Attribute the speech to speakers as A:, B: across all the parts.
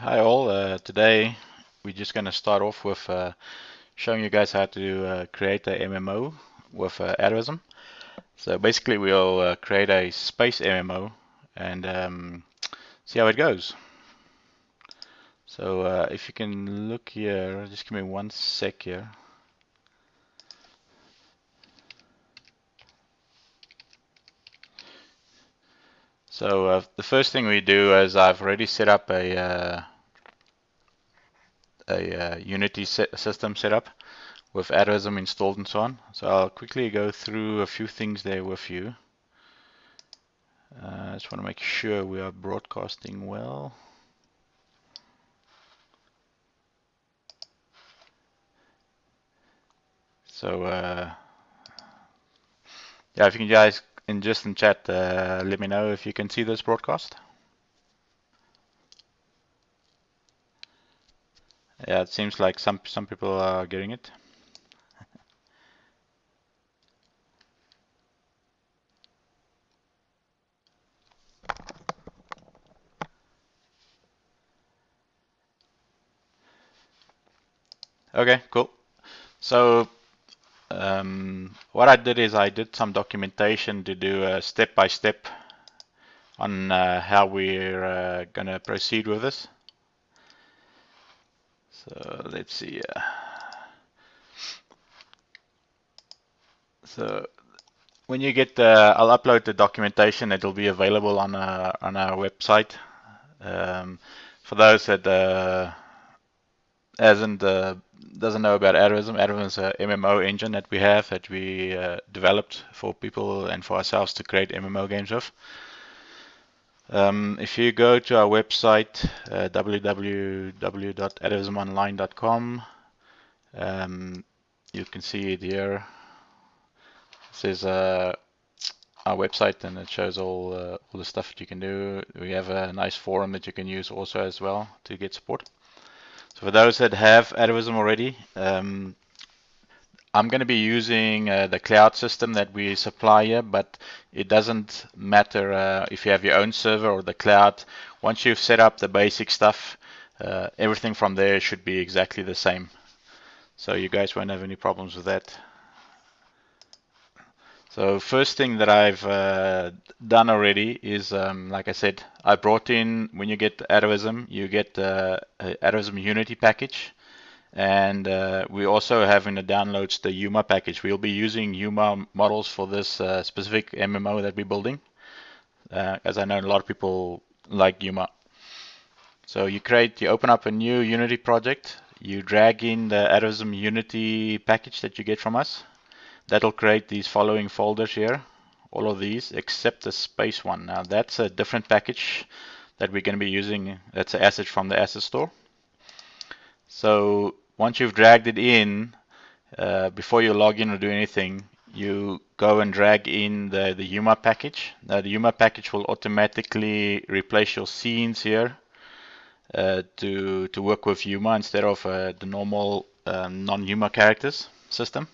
A: Hi all, today we're just going to start off with showing you guys how to create a MMO with Atavism. So basically we'll create a space MMO and see how it goes. So if you can look here, just give me 1 sec here. So the first thing we do is I've already set up a Unity system setup with Atavism installed and so on. So I'll quickly go through a few things there with you. I just want to make sure we are broadcasting well. So yeah, if you guys in chat, let me know if you can see this broadcast. Yeah, it seems like some people are getting it. Okay, cool. So what I did is I did some documentation to do a step-by-step on how we're gonna proceed with this. So let's see. So when you get, I'll upload the documentation. It'll be available on our website. For those that doesn't know about Atavism, Atavism is a MMO engine that we have that we developed for people and for ourselves to create MMO games with. If you go to our website, www.atavismonline.com, you can see it here. It says our website, and it shows all the stuff that you can do. We have a nice forum that you can use also as well to get support. So for those that have Atavism already, I'm going to be using the cloud system that we supply here, but it doesn't matter if you have your own server or the cloud. Once you've set up the basic stuff, everything from there should be exactly the same. So you guys won't have any problems with that. So first thing that I've done already is, like I said, I brought in, when you get Atavism, you get a Atavism Unity package. And we also have in the downloads the UMA package. We'll be using UMA models for this specific MMO that we're building, as I know a lot of people like UMA. So you open up a new Unity project, you drag in the Atavism Unity package that you get from us. That'll create these following folders here, all of these except the space one. Now that's a different package that we're going to be using. That's an asset from the asset store. So once you've dragged it in, before you log in or do anything, you go and drag in the UMA package. Now the UMA package will automatically replace your scenes here to work with UMA instead of the normal non-UMA characters system.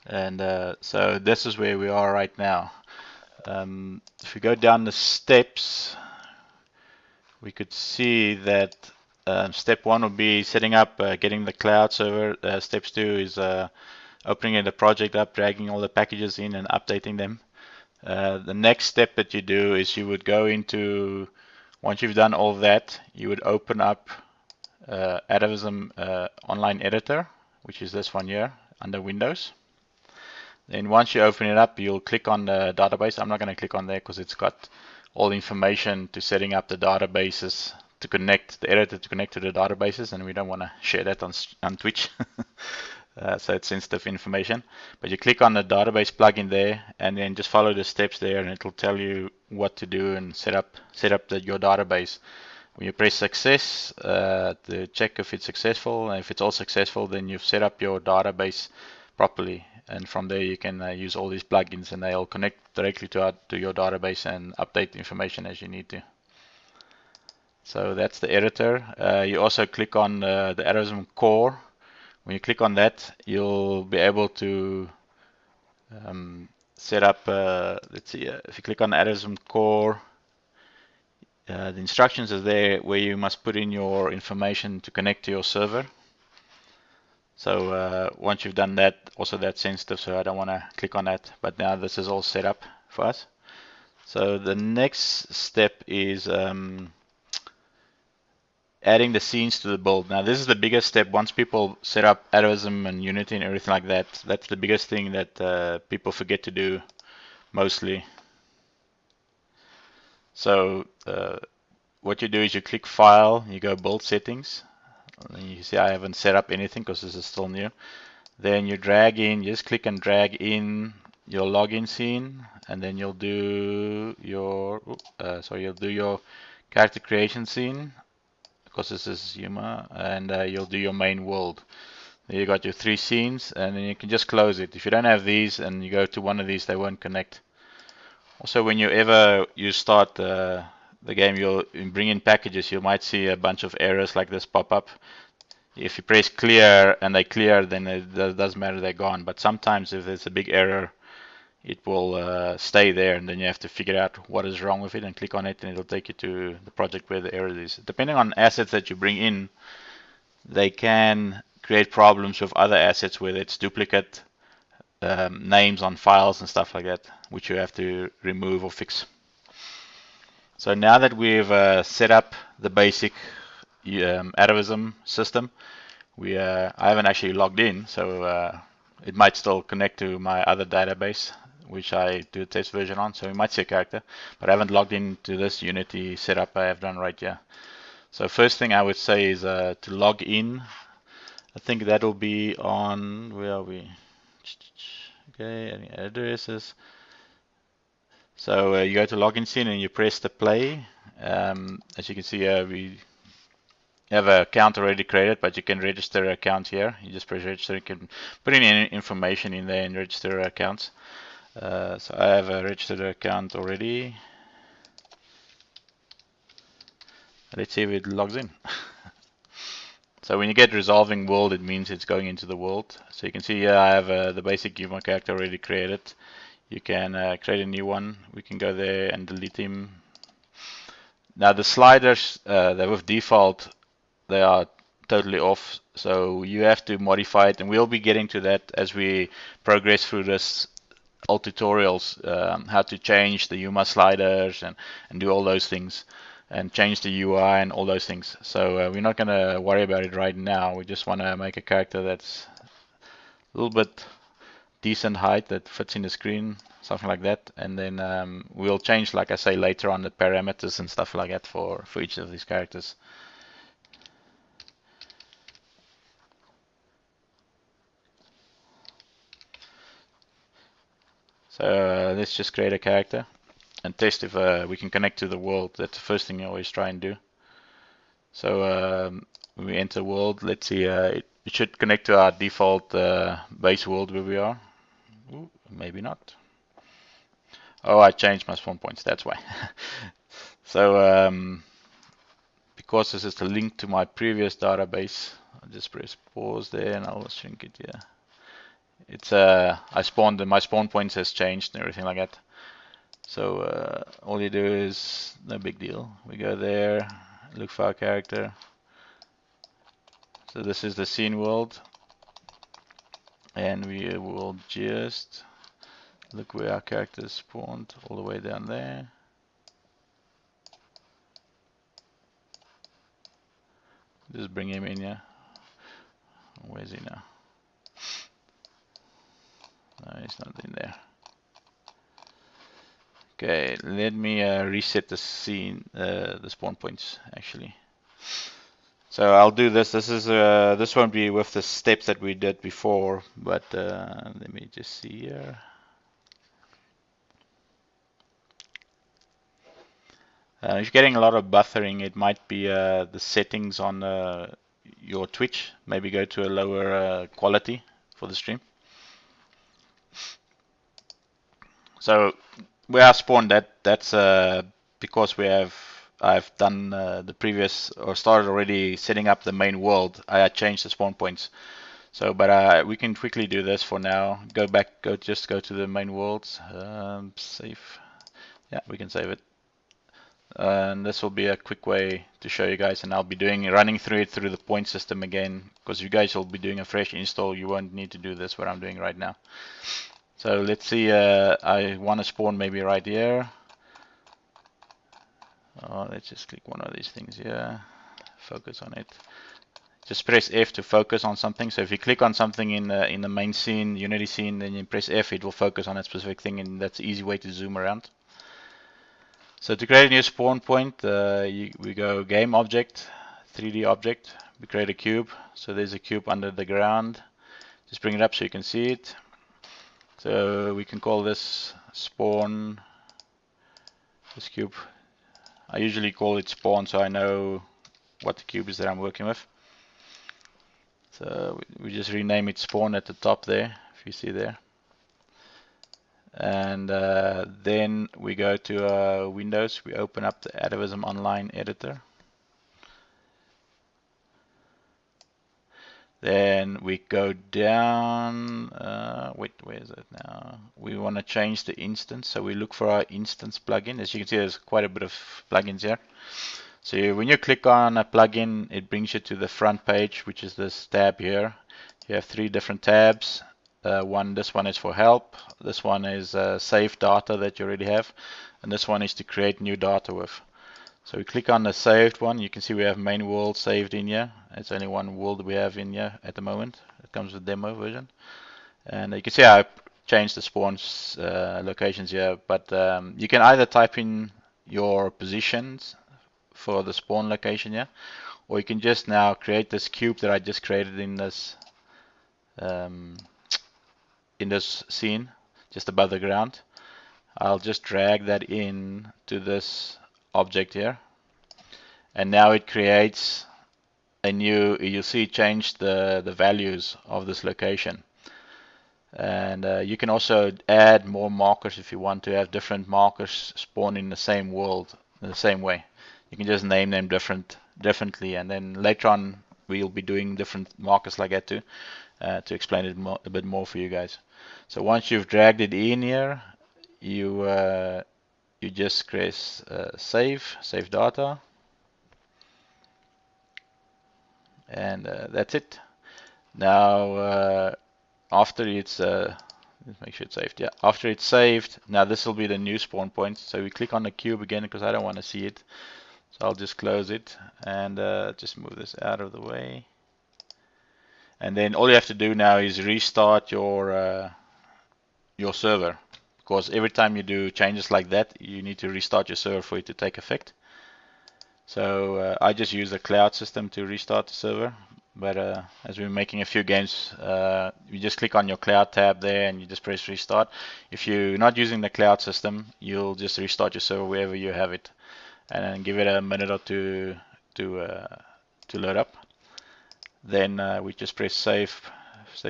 A: And so this is where we are right now. If we go down the steps, we could see that step 1 would be setting up, getting the cloud server. Steps 2 is opening the project up, dragging all the packages in and updating them. The next step that you do is you would go into, once you've done all that, you would open up Atavism Online Editor, which is this one here under Windows. Then once you open it up, you'll click on the database. I'm not going to click on there because it's got all the information to setting up the databases to connect, the editor to connect to the databases, and we don't want to share that on Twitch. So it's sensitive information. But you click on the database plugin there, and then just follow the steps there, and it'll tell you what to do and set up your database. When you press success to check if it's successful, and if it's all successful, then you've set up your database properly. And from there you can use all these plugins, and they'll connect directly to your database and update the information as you need to. So that's the editor. You also click on the Atavism core. When you click on that, you'll be able to set up, let's see, if you click on Atavism core, The instructions are there where you must put in your information to connect to your server. So once you've done that, also that's sensitive, so I don't want to click on that. But now this is all set up for us. So the next step is adding the scenes to the build. Now this is the biggest step. Once people set up Atavism and Unity and everything like that, that's the biggest thing that people forget to do mostly. So what you do is you click File, you go Build Settings. And you see I haven't set up anything because this is still new. Then you drag in, just click and drag in your login scene, and then you'll do your you'll do your character creation scene because this is Yuma, and you'll do your main world. There you got your 3 scenes, and then you can just close it. If you don't have these and you go to one of these, they won't connect. Also, when you start the game, you'll bring in packages, you might see a bunch of errors like this pop up. If you press clear and they clear, then it doesn't matter, they're gone. But sometimes if there's a big error, it will stay there, and then you have to figure out what is wrong with it and click on it, and it'll take you to the project where the error is. Depending on assets that you bring in, they can create problems with other assets, whether it's duplicate names on files and stuff like that, which you have to remove or fix. So now that we've set up the basic Atavism system, I haven't actually logged in, so it might still connect to my other database, which I do a test version on, so we might see a character, but I haven't logged into this Unity setup I have done right here. So first thing I would say is to log in. I think that'll be on, where are we? Okay, any addresses. So you go to login scene and you press the play. As you can see here, we have an account already created, but you can register an account here. You just press register, you can put in any information in there and register accounts. So I have a registered account already. Let's see if it logs in. So when you get resolving world, it means it's going into the world. So you can see here I have the basic Yuma character already created. You can create a new one. We can go there and delete him. Now the sliders, they with default, they are totally off. So you have to modify it, and we'll be getting to that as we progress through this all tutorials, how to change the Yuma sliders and do all those things, and change the UI and all those things. So we're not going to worry about it right now. We just want to make a character that's a little bit decent height that fits in the screen, something like that, and then we'll change, like I say, later on the parameters and stuff like that for each of these characters. So let's just create a character and test if we can connect to the world. That's the first thing you always try and do. So when we enter world, let's see, it should connect to our default base world where we are. Ooh, maybe not. Oh, I changed my spawn points, that's why. So because this is the link to my previous database, I'll just press pause there and I'll shrink it here. It's I spawned, and my spawn points has changed and everything like that. So all you do is no big deal. We go there, look for our character. So this is the scene world, and we will just look where our character is spawned, all the way down there. Just bring him in here. Where's he now? No, he's not in there. Okay, let me reset the scene, the spawn points actually. So I'll do this. This won't be with the steps that we did before, but let me just see here. If you're getting a lot of buffering, it might be the settings on your Twitch. Maybe go to a lower quality for the stream. So where I spawned, that's because I've done the previous, or started already setting up the main world. I changed the spawn points. So, but we can quickly do this for now. Go back, just go to the main worlds. Save. Yeah, we can save it. and this will be a quick way to show you guys, and I'll be running through it through the point system again, because you guys will be doing a fresh install. You won't need to do this what I'm doing right now. So let's see, I want to spawn maybe right here. Let's just click one of these things here, focus on it. Just press F to focus on something. So if you click on something in the main scene, Unity scene, then you press F, it will focus on that specific thing, and that's an easy way to zoom around. So to create a new spawn point, we go game object, 3D object, we create a cube. So there's a cube under the ground. Just bring it up so you can see it. So we can call this spawn, this cube. I usually call it spawn so I know what the cube is that I'm working with. So we just rename it spawn at the top there, if you see there. And then we go to Windows, we open up the Atavism Online editor. Then we go down, wait, where is it now? We want to change the instance, so we look for our instance plugin. As you can see, there's quite a bit of plugins here. So when you click on a plugin, it brings you to the front page, which is this tab here. You have 3 different tabs. This one is for help, this one is save data that you already have, and this one is to create new data with. So we click on the saved one. You can see we have main world saved in here. It's only one world we have in here at the moment. It comes with demo version, and you can see I changed the spawns locations here, but you can either type in your positions for the spawn location here, or you can just now create this cube that I just created in this scene just above the ground. I'll just drag that in to this object here, and now it creates a new, you'll see it changed the values of this location. And you can also add more markers if you want to have different markers spawn in the same world in the same way. You can just name them differently, and then later on we'll be doing different markers like that too, to explain it a bit more for you guys. So once you've dragged it in here, you just press save data, and that's it. Now after it's let's make sure it's saved. Yeah, after it's saved, now this will be the new spawn point. So we click on the cube again because I don't want to see it. So I'll just close it and just move this out of the way. And then all you have to do now is restart your server, because every time you do changes like that, you need to restart your server for it to take effect. So I just use the cloud system to restart the server. But as we're making a few games, you just click on your cloud tab there and you just press restart. If you're not using the cloud system, you'll just restart your server wherever you have it, and then give it a minute or two to load up. Then we just press save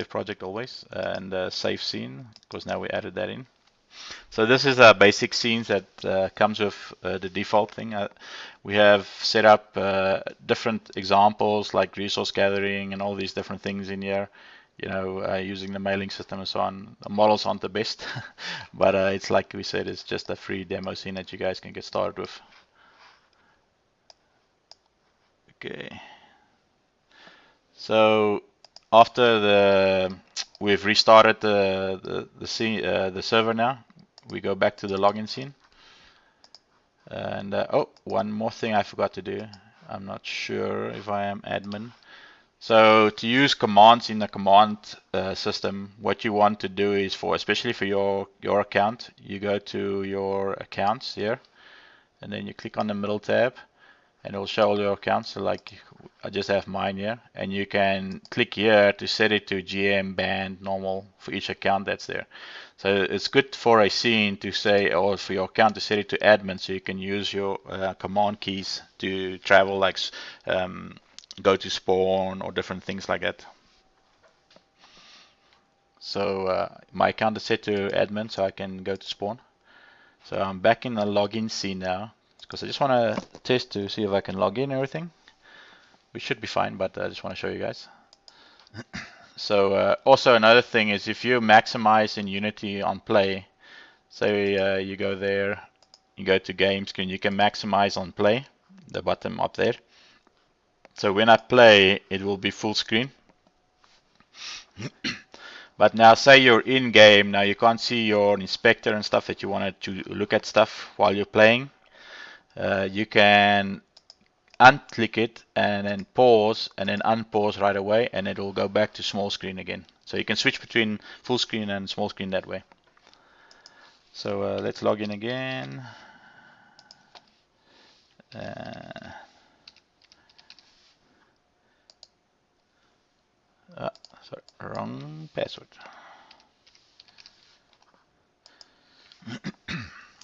A: project always, and save scene, because now we added that in. So this is basic scenes that comes with the default thing. We have set up different examples like resource gathering and all these different things in here, you know, using the mailing system and so on. The models aren't the best, but it's like we said, it's just a free demo scene that you guys can get started with. Okay. So after we've restarted the server now, we go back to the login scene. And oh, one more thing I forgot to do. I'm not sure if I am admin. So to use commands in the command system, what you want to do is, especially for your account, you go to your accounts here, and then you click on the middle tab, and it will show all your accounts. So like I just have mine here, and you can click here to set it to GM, band, normal for each account that's there. So it's good for a scene to say, or for your account to set it to admin, so you can use your command keys to travel, like go to spawn or different things like that. So my account is set to admin, so I can go to spawn. So I'm back in the login scene now, because I just want to test to see if I can log in and everything. We should be fine, but I just want to show you guys. So also another thing is, if you maximize in Unity on play, say you go there you go to game screen, you can maximize on play, the bottom up there. So when I play, it will be full screen. But now say you're in game, now you can't see your inspector and stuff that you wanted to look at stuff while you're playing. You can unclick it and then pause and then unpause right away, and it will go back to small screen again. So you can switch between full screen and small screen that way. So let's log in again. Sorry, wrong password.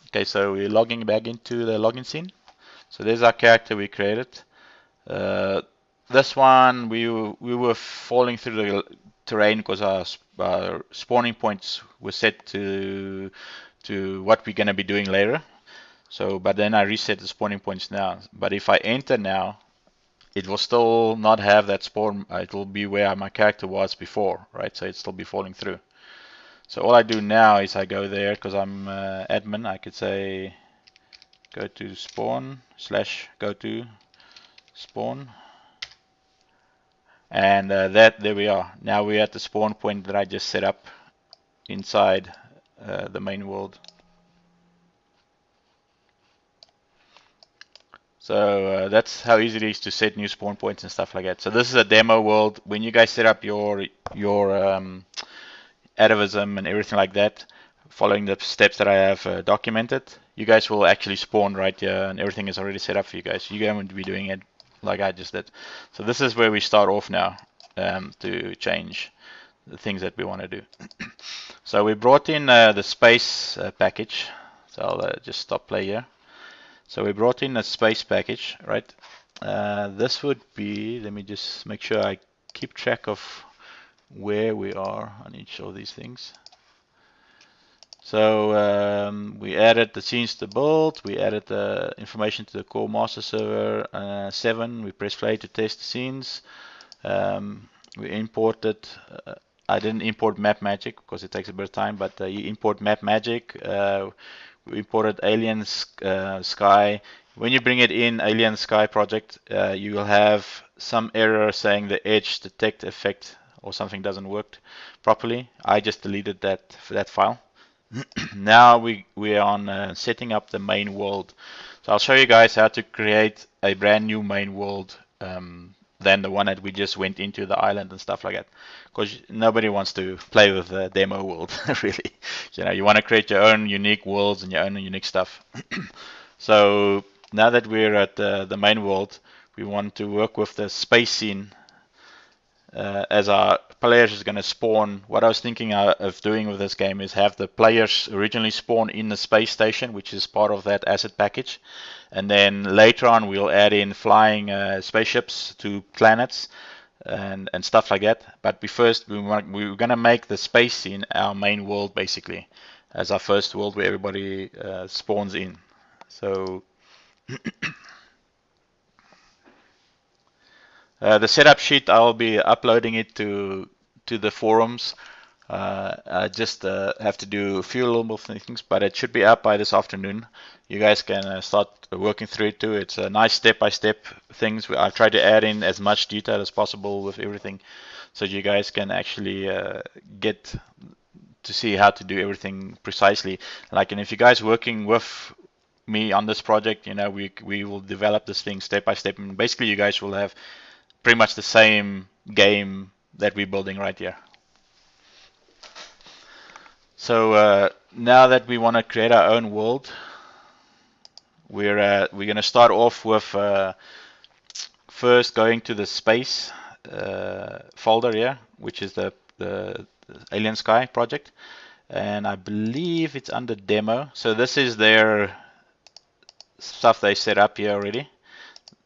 A: Okay, so we're logging back into the login scene. So there's our character we created. This one we were falling through the terrain because our spawning points were set to what we're going to be doing later. So, but then I reset the spawning points now. But if I enter now, it will still not have that spawn. It will be where my character was before, right? So it'll still be falling through. So all I do now is I go there because I'm admin. I could say go to spawn / go to spawn, and there we are. Now we're at the spawn point that I just set up inside the main world. So that's how easy it is to set new spawn points and stuff like that. So this is a demo world. When you guys set up your Atavism and everything like that, following the steps that I have documented, you guys will actually spawn right here, and everything is already set up for you guys. You're going to be doing it like I just did. So this is where we start off now to change the things that we want to do. So we brought in the space package. So I'll just stop play here. So we brought in a space package, right? This would be, let me just make sure I keep track of where we are on each of these things. So we added the scenes to build, we added the information to the core master server 7, we press play to test the scenes. We imported, I didn't import map magic because it takes a bit of time, but you import map magic. We imported Alien Sky. When you bring it in Alien Sky project, you will have some error saying the edge detect effect or something doesn't work properly. I just deleted that file. Now we're on setting up the main world. So I'll show you guys how to create a brand new main world than the one that we just went into, the island and stuff like that. Because nobody wants to play with the demo world, really. You know, you want to create your own unique worlds and your own unique stuff. So now that we're at the main world, we want to work with the space scene as our players is going to spawn. What I was thinking of doing with this game is have the players originally spawn in the space station, which is part of that asset package. And then later on, we'll add in flying spaceships to planets and stuff like that. But we're going to make the space scene our main world, basically, as our first world where everybody spawns in. So the setup sheet, I'll be uploading it to the forums. I just have to do a few little more things, but it should be up by this afternoon. You guys can start working through it too. It's a nice step-by-step things. I've tried to add in as much detail as possible with everything, so you guys can actually get to see how to do everything precisely. Like, and if you guys working with me on this project, you know, we will develop this thing step by step, and basically you guys will have pretty much the same game that we're building right here. So now that we want to create our own world, we're going to start off with first going to the space folder here, which is the Alien Sky project, and I believe it's under demo. So this is their stuff they set up here already.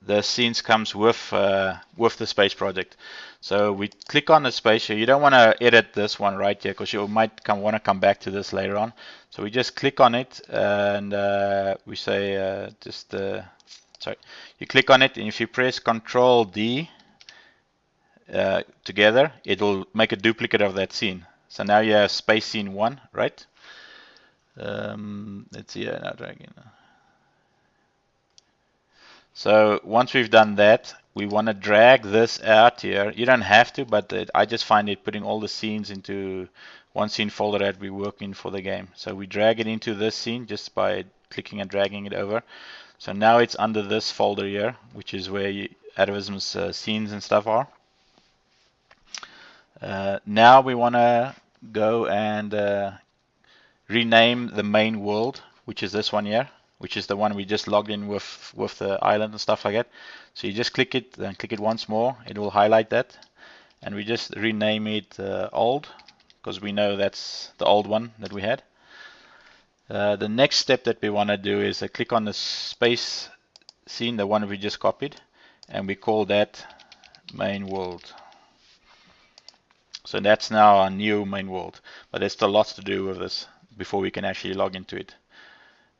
A: The scenes comes with the space project. So we click on the space here. You don't want to edit this one right here because you might want to come back to this later on. So we just click on it and we say sorry. You click on it, and if you press Control D together, it will make a duplicate of that scene. So now you have space scene 1, right? Let's see now, try again. So once we've done that, we want to drag this out here. You don't have to, but I just find it putting all the scenes into one scene folder that we work in for the game. So we drag it into this scene just by clicking and dragging it over. So now it's under this folder here, which is where Atavism's scenes and stuff are. Now we want to go and rename the main world, which is this one here, which is the one we just logged in with the island and stuff like that. So you just click it and click it once more, it will highlight that, and we just rename it old, because we know that's the old one that we had. The next step that we want to do is click on the space scene, the one we just copied, and we call that main world. So that's now our new main world, but there's still lots to do with this before we can actually log into it.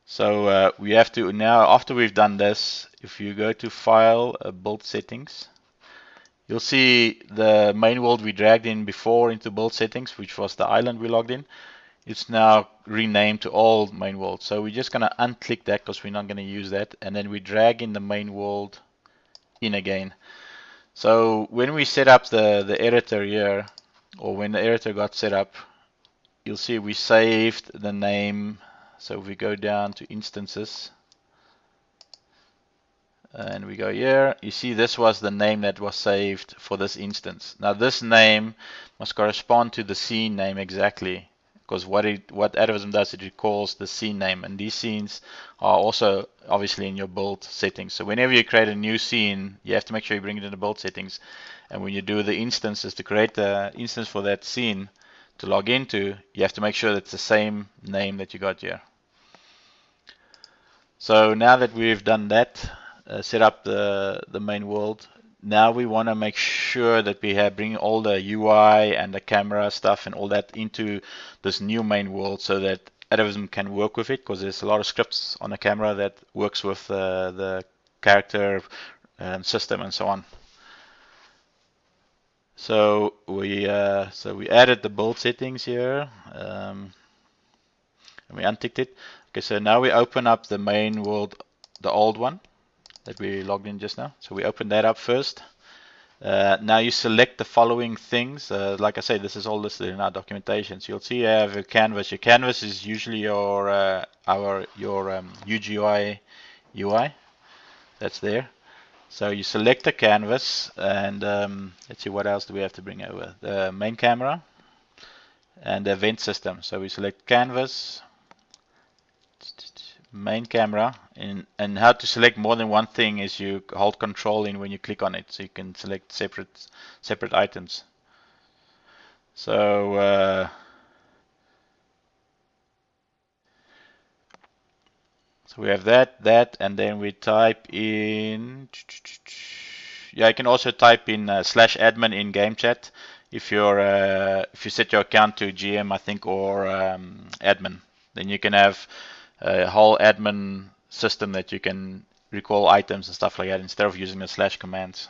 A: So we have to now, after we've done this, if you go to File, Build Settings, you'll see the main world we dragged in before into Build Settings, which was the island we logged in. It's now renamed to Old Main World. So we're just going to unclick that because we're not going to use that, and then we drag in the main world in again. So when we set up the editor here, or when the editor got set up, you'll see we saved the name. So if we go down to instances and we go here, you see this was the name that was saved for this instance. Now this name must correspond to the scene name exactly, because what Atavism does, it recalls the scene name, and these scenes are also obviously in your build settings. So whenever you create a new scene, you have to make sure you bring it in the build settings, and when you do the instances to create the instance for that scene to log into, you have to make sure that it's the same name that you got here. So now that we've done that, set up the main world, now we want to make sure that we have bring all the UI and the camera stuff and all that into this new main world so that Atavism can work with it, because there's a lot of scripts on the camera that works with the character system and so on. So we added the build settings here, and we unticked it. Okay, so now we open up the main world, the old one that we logged in just now. So we open that up first. Now you select the following things. Like I say, this is all listed in our documentation. So you'll see you have a canvas. Your canvas is usually your UGI UI. That's there. So you select the canvas, and let's see, what else do we have to bring over? The main camera and the event system. So we select canvas, main camera, and how to select more than one thing is you hold control in when you click on it, so you can select separate items. So so we have that, and then we type in, yeah, you can also type in /admin in game chat if you set your account to GM, I think, or admin. Then you can have a whole admin system that you can recall items and stuff like that instead of using the / commands.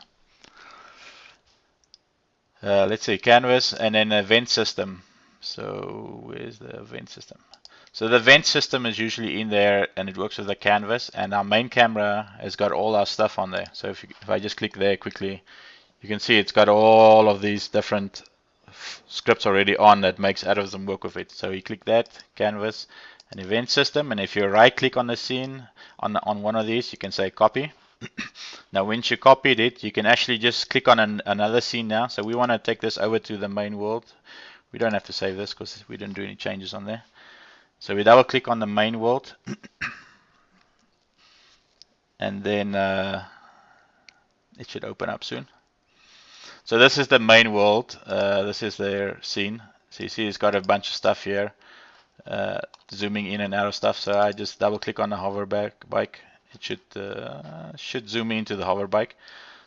A: Let's say canvas and then event system. So where's the event system? So the event system is usually in there, and it works with the canvas, and our main camera has got all our stuff on there. So if I just click there quickly, you can see it's got all of these different scripts already on that makes Atavism work with it. So you click that, canvas, an event system, and if you right click on the scene on one of these, you can say copy. Now once you copied it, you can actually just click on another scene now. So we want to take this over to the main world. We don't have to save this because we didn't do any changes on there. So we double click on the main world, and then it should open up soon. So this is the main world. This is their scene. So you see it's got a bunch of stuff here, zooming in and out of stuff. So I just double click on the hover bike. It should zoom into the hover bike.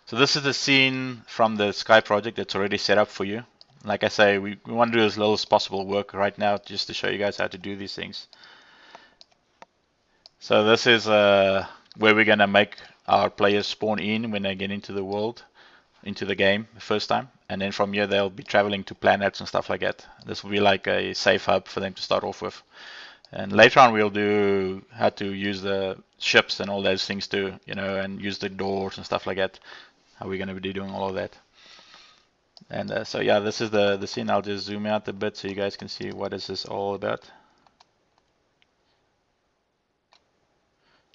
A: So this is the scene from the Sky project that's already set up for you. Like I say, we want to do as little as possible work right now just to show you guys how to do these things. So this is where we're going to make our players spawn in when they get into the world, into the game the first time. And then from here they'll be traveling to planets and stuff like that. This will be like a safe hub for them to start off with. And later on we'll do how to use the ships and all those things too, you know, and use the doors and stuff like that. How we're going to be doing all of that. And so yeah, this is the scene. I'll just zoom out a bit so you guys can see what is this all about.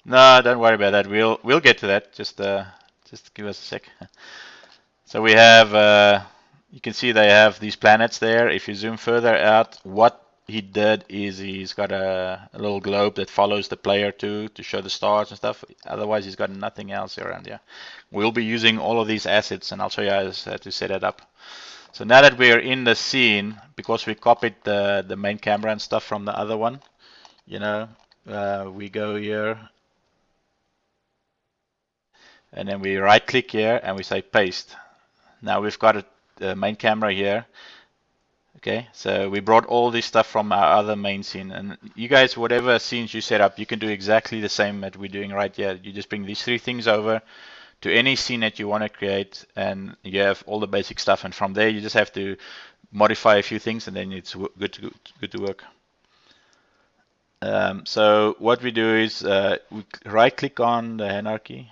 A: No, don't worry about that. We'll get to that. Just give us a sec. So we have, you can see they have these planets there. If you zoom further out, what he did is he's got a little globe that follows the player to show the stars and stuff. Otherwise, he's got nothing else around here. We'll be using all of these assets, and I'll show you how to set it up. So now that we're in the scene, because we copied the main camera and stuff from the other one, you know, we go here, and then we right click here and we say paste. Now we've got a main camera here. Okay, so we brought all this stuff from our other main scene, and you guys, whatever scenes you set up, you can do exactly the same that we're doing right here. You just bring these three things over to any scene that you want to create, and you have all the basic stuff, and from there you just have to modify a few things, and then it's good to work. So what we do is we right click on the hierarchy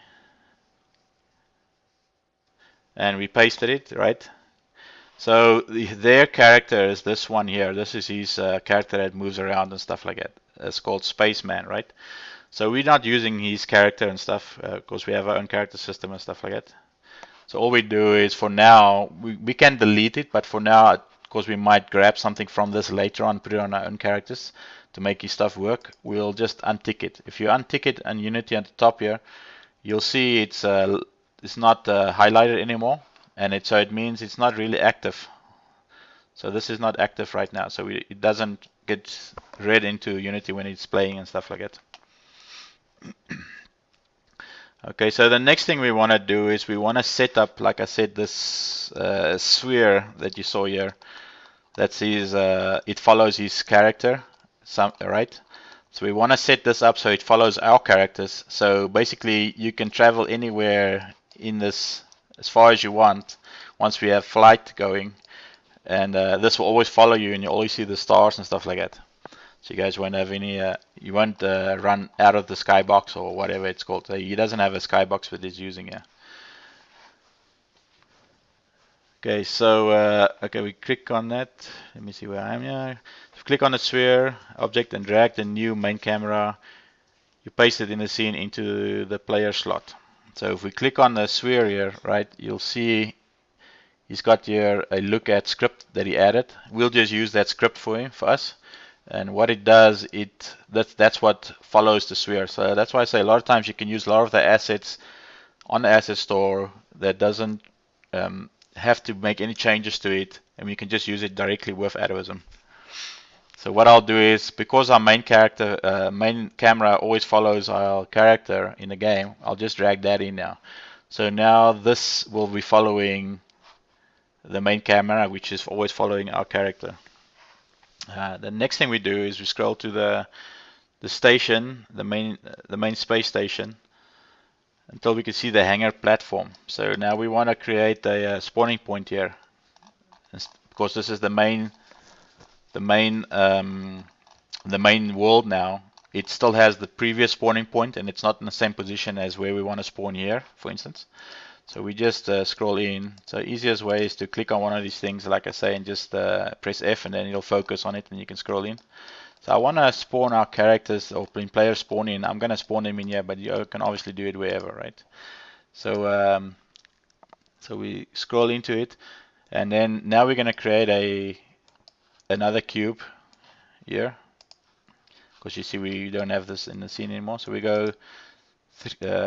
A: and we pasted it, right? So their character is this one here. This is his character that moves around and stuff like that. It's called Spaceman, right? So we're not using his character and stuff because we have our own character system and stuff like that. So all we do is for now, we can delete it, but for now, because we might grab something from this later on, put it on our own characters to make his stuff work, we'll just untick it. If you untick it on Unity at the top here, you'll see it's not highlighted anymore, and so it means it's not really active. So this is not active right now, so it doesn't get read into Unity when it's playing and stuff like that. Okay, so the next thing we want to do is we want to set up, like I said, this sphere that you saw here. That's his, it follows his character, right? So we want to set this up so it follows our characters. So basically you can travel anywhere in this as far as you want once we have flight going. And this will always follow you, and you always see the stars and stuff like that. So you guys won't have any, you won't run out of the skybox or whatever it's called. So he doesn't have a skybox, but he's using it. Okay, so okay, we click on that. Let me see where I am here. So click on the sphere object and drag the new main camera. You paste it in the scene into the player slot. So if we click on the sphere here, right, you'll see he's got here a look at script that he added. We'll just use that script for us. And what it does, that's what follows the sphere. So that's why I say a lot of times you can use a lot of the assets on the asset store that doesn't have to make any changes to it, and we can just use it directly with Atavism. So what I'll do is, because our main camera always follows our character in the game, I'll just drag that in now. So now this will be following the main camera, which is always following our character. The next thing we do is we scroll to the station, the main space station, until we can see the hangar platform. So now we want to create a spawning point here, because this is the main world now. It still has the previous spawning point, and it's not in the same position as where we want to spawn here, for instance. So we just scroll in. So easiest way is to click on one of these things, like I say, and just press F, and then it'll focus on it, and you can scroll in. So I want to spawn our characters, or when players spawn in, I'm going to spawn them in here, but you can obviously do it wherever, right? So so we scroll into it, and then now we're going to create another cube here, because you see we don't have this in the scene anymore. So we go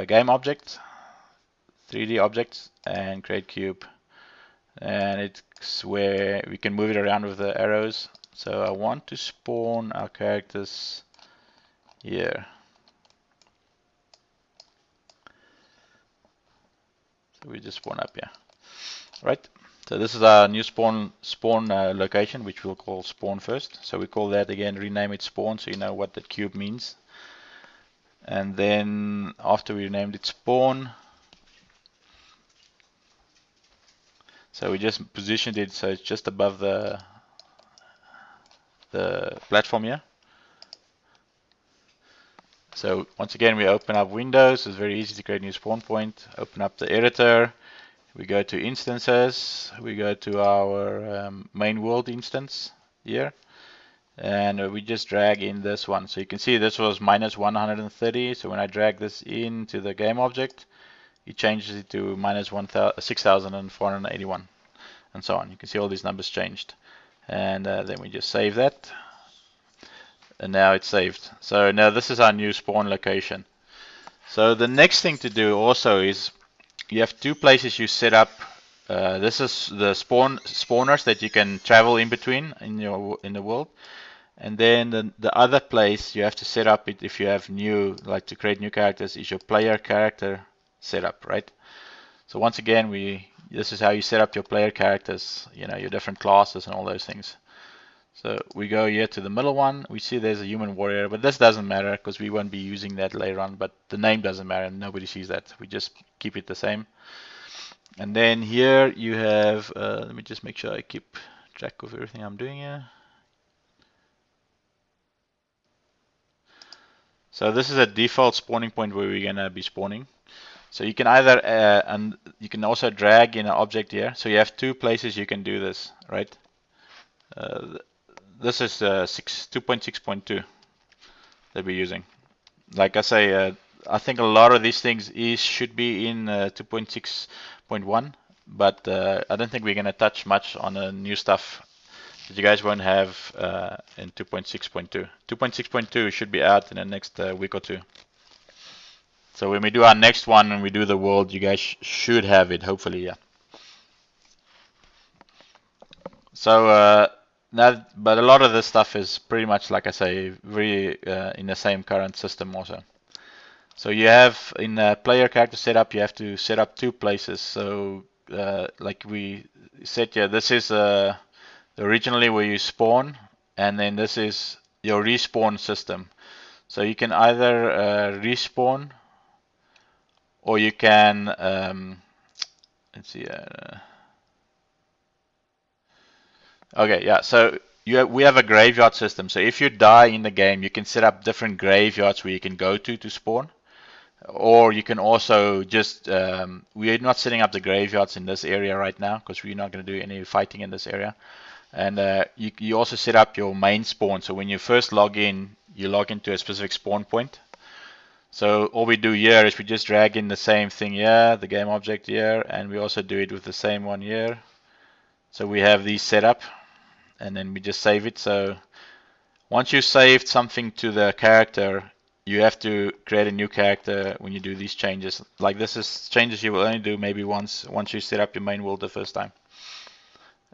A: game object, 3D objects, and create cube, and it's where we can move it around with the arrows. So I want to spawn our characters here. So we just spawn up here, right? So this is our new spawn location, which we'll call spawn first. So we call that again, rename it spawn, so you know what the cube means. And then after we named it spawn, so we just positioned it so it's just above the platform here. So once again, we open up Windows. It's very easy to create a new spawn point. Open up the editor. We go to instances. We go to our main world instance here. And we just drag in this one. So you can see this was minus 130. So when I drag this into the game object, it changes it to minus 6,481 and so on. You can see all these numbers changed. And then we just save that. And now it's saved. So now this is our new spawn location. So the next thing to do also is you have two places you set up. This is the spawners that you can travel in between in the world. And then the other place you have to set up it if you have new, like to create new characters, is your player character setup, right? So once again, this is how you set up your player characters, your different classes and all those things. So we go here to the middle one. We see there's a human warrior, but this doesn't matter because we won't be using that later on. But the name doesn't matter, nobody sees that. We just keep it the same. And then here you have, let me just make sure I keep track of everything I'm doing here. So this is a default spawning point where we're gonna be spawning. So you can either, and you can also drag in an object here. So you have two places you can do this, right? This is 2.6.2 that we're using. Like I say, I think a lot of these things should be in 2.6.1, but I don't think we're going to touch much on the new stuff that you guys won't have in 2.6.2. 2.6.2 should be out in the next week or two. So when we do our next one and we do the world, you guys should have it, hopefully, yeah. So but a lot of this stuff is pretty much, like I say, very in the same current system also. So you have in player character setup, you have to set up two places. So like we said here, this is originally where you spawn, and then this is your respawn system. So you can either respawn, or you can let's see. Okay, yeah. So we have a graveyard system. So if you die in the game, you can set up different graveyards where you can go to spawn. Or you can also just, we're not setting up the graveyards in this area right now because we're not going to do any fighting in this area. And you also set up your main spawn. So when you first log in, you log into a specific spawn point. So all we do here is we just drag in the same thing here, the game object here, and we also do it with the same one here. So we have these set up, and then we just save it. So once you saved something to the character, you have to create a new character when you do these changes. Like this is changes you will only do maybe once you set up your main world the first time.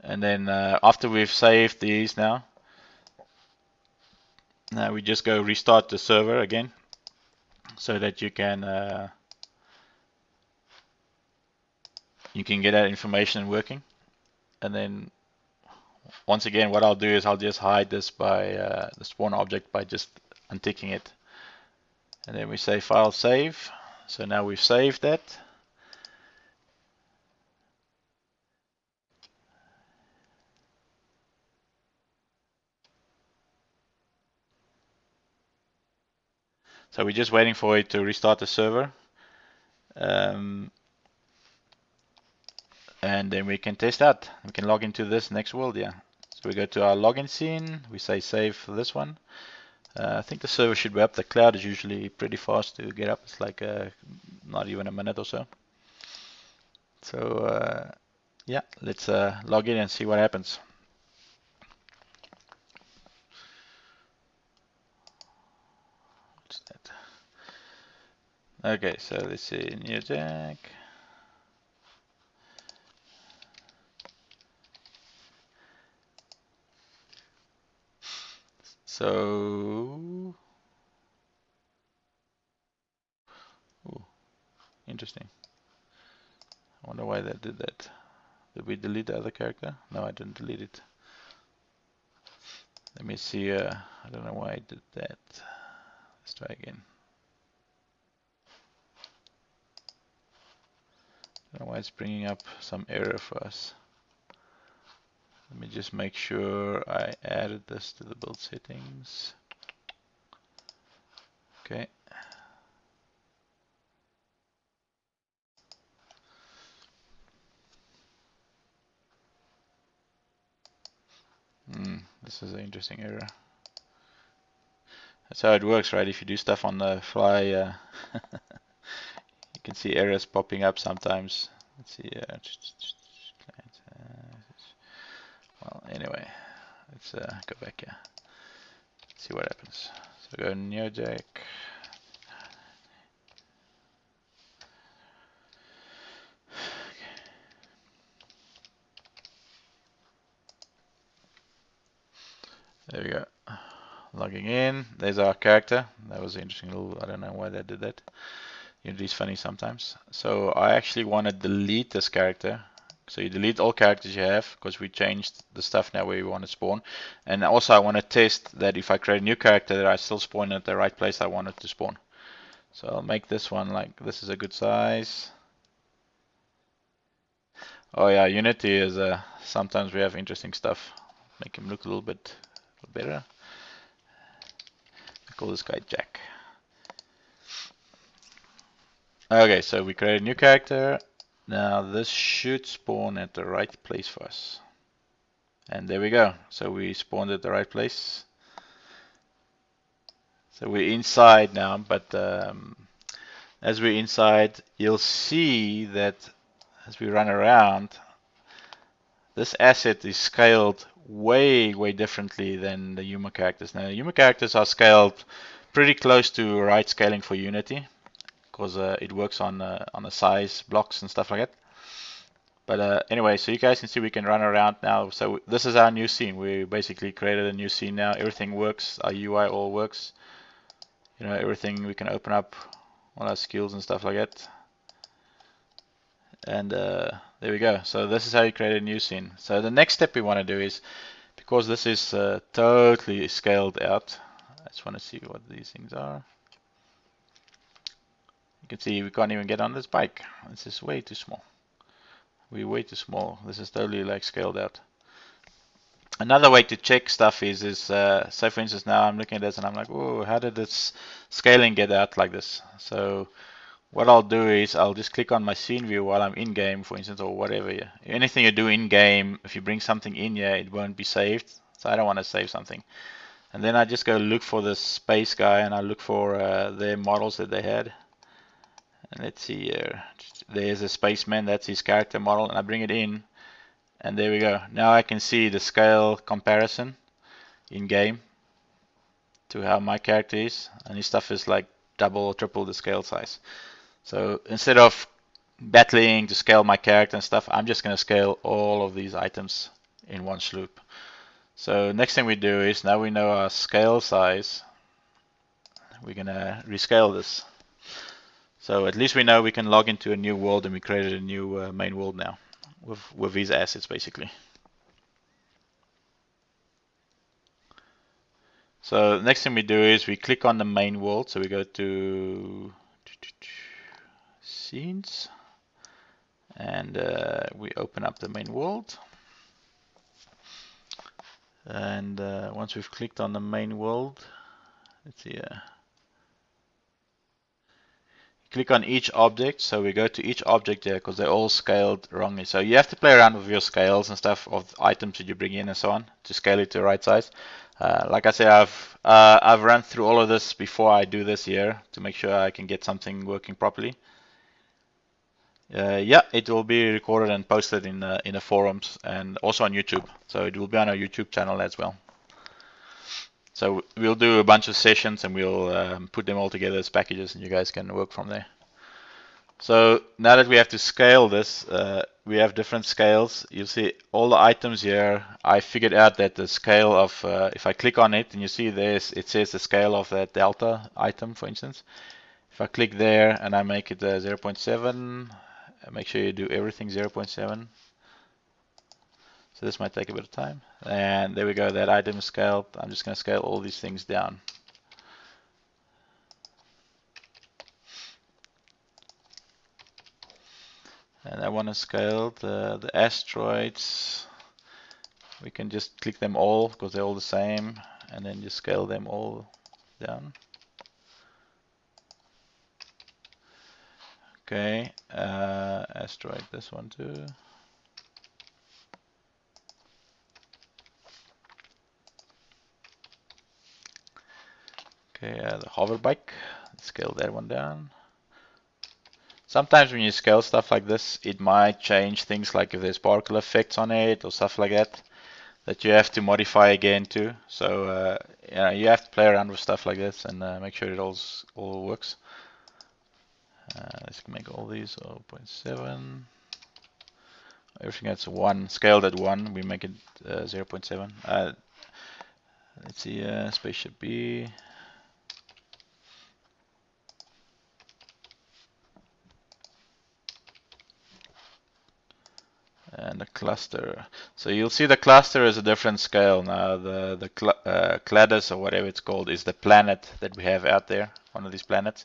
A: And then after we've saved these now we just go restart the server again so that you can get that information working. And then once again, what I'll do is I'll just hide this by the spawn object by just unticking it. And then we say file save. So now we've saved that. So we're just waiting for it to restart the server. And then we can test out. We can log into this next world, yeah. So we go to our login scene. We say save for this one. I think the server should be up. The cloud is usually pretty fast to get up. It's like not even a minute or so. So yeah, let's log in and see what happens. What's that? Okay, so let's see, new tag. So, ooh, interesting. I wonder why that did that. Did we delete the other character? No, I didn't delete it. Let me see. I don't know why I did that. Let's try again. I don't know why it's bringing up some error for us. Let me just make sure I added this to the build settings. Okay. This is an interesting error. That's how it works, right? If you do stuff on the fly, you can see errors popping up sometimes. Let's see. Well, anyway, let's go back here. See what happens. So go NeoJack. There we go. Logging in. There's our character. That was an interesting little. I don't know why they did that. Unity's funny sometimes. So I actually want to delete this character. So you delete all characters you have because we changed the stuff now where we want to spawn. And also I want to test that if I create a new character that I still spawn at the right place I want it to spawn. So I'll make this one like this is a good size. Oh yeah, Unity is sometimes we have interesting stuff. Make him look a little bit better. I call this guy Jack. Okay, so we create a new character. Now this should spawn at the right place for us. And there we go. So we spawned at the right place. So we're inside now, but as we're inside, you'll see that as we run around, this asset is scaled way differently than the human characters. Now, the human characters are scaled pretty close to right scaling for Unity, because it works on the size blocks and stuff like that. But anyway, so you guys can see we can run around now. So this is our new scene. We basically created a new scene now. Everything works. Our UI all works. You know, everything we can open up, all our skills and stuff like that. And there we go. So this is how you create a new scene. So the next step we want to do is, because this is totally scaled out, I just want to see what these things are. You can see we can't even get on this bike. This is way too small. We're way too small. This is totally like scaled out. Another way to check stuff is say for instance now I'm looking at this and I'm like, oh, how did this scaling get out like this? So what I'll do is I'll just click on my scene view while I'm in game, for instance, or whatever. Anything you do in game, if you bring something in here, it won't be saved. So I don't want to save something. And then I just go look for this space guy and I look for their models that they had. And let's see here. There's a spaceman, that's his character model, and I bring it in. And there we go. Now I can see the scale comparison in game to how my character is, and his stuff is like double or triple the scale size. So instead of battling to scale my character and stuff, I'm just going to scale all of these items in one swoop. So next thing we do is, now we know our scale size, we're going to rescale this. So at least we know we can log into a new world, and we created a new main world now with these assets basically. So the next thing we do is we click on the main world. So we go to scenes and we open up the main world. And once we've clicked on the main world, let's see, click on each object. So we go to each object here because they're all scaled wrongly. So you have to play around with your scales and stuff of items that you bring in and so on to scale it to the right size. Like I said, I've run through all of this before I do this here to make sure I can get something working properly. Yeah, it will be recorded and posted in the forums and also on YouTube. So it will be on our YouTube channel as well. So we'll do a bunch of sessions and we'll put them all together as packages, and you guys can work from there. So now that we have to scale this, we have different scales. You'll see all the items here. I figured out that the scale of, if I click on it and you see this, it says the scale of that delta item, for instance. If I click there and I make it 0.7, make sure you do everything 0.7. So this might take a bit of time. And there we go, that item is scaled. I'm just going to scale all these things down. And that one is scaled. The asteroids, we can just click them all because they're all the same, and then just scale them all down. Okay, asteroid, this one too. Okay, the hover bike. Scale that one down. Sometimes when you scale stuff like this, it might change things like if there's particle effects on it or stuff like that you have to modify again too. So you have to play around with stuff like this and make sure it all works. Let's make all these 0.7. Everything that's 1, scaled at 1, we make it 0.7. Let's see, spaceship B. And the cluster. So you'll see the cluster is a different scale now. The Cladus or whatever it's called is the planet that we have out there, one of these planets.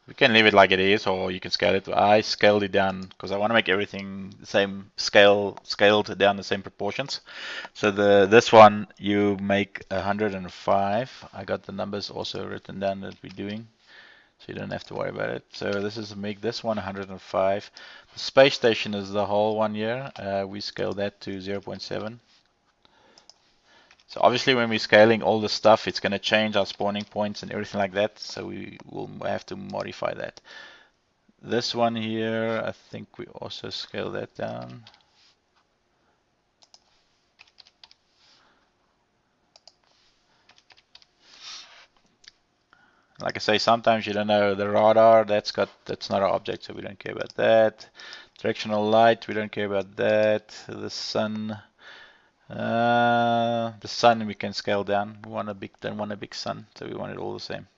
A: We can leave it like it is, or you can scale it. I scaled it down because I want to make everything the same scale, scaled down the same proportions. So this one you make 105. I got the numbers also written down that we're doing, so you don't have to worry about it. So this is make this one 105. The space station is the whole 1 year. We scale that to 0.7. So obviously when we're scaling all the stuff, it's going to change our spawning points and everything like that. So we will have to modify that. This one here, I think we also scale that down. Like I say, sometimes you don't know the radar. That's not an object, so we don't care about that. Directional light, we don't care about that. The sun we can scale down. We want don't want a big sun, so we want it all the same.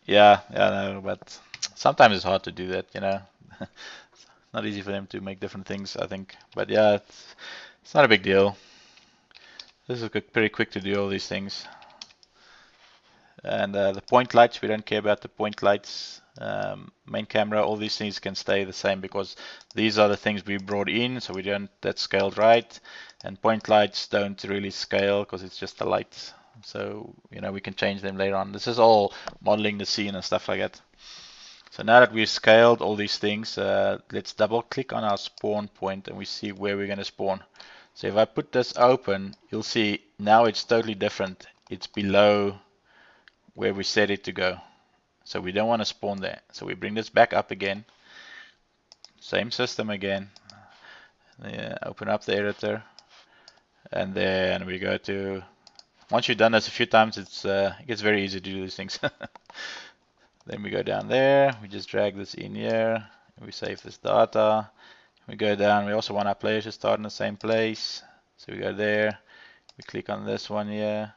A: Yeah, no, but sometimes it's hard to do that, you know. It's not easy for them to make different things, I think. But yeah, it's not a big deal. This is pretty quick to do all these things. And the point lights, we don't care about the point lights. Main camera, all these things can stay the same because these are the things we brought in, so that's scaled right. And point lights don't really scale because it's just the lights. So, you know, we can change them later on. This is all modeling the scene and stuff like that. So now that we've scaled all these things, let's double click on our spawn point and we see where we're going to spawn. So if I put this open, you'll see now it's totally different. It's below where we set it to go. So we don't want to spawn there. So we bring this back up again. Same system again. Open up the editor. And then we go to, once you've done this a few times, it gets very easy to do these things. Then we go down there. We just drag this in here. And we save this data. We go down. We also want our players to start in the same place. So we go there. We click on this one here.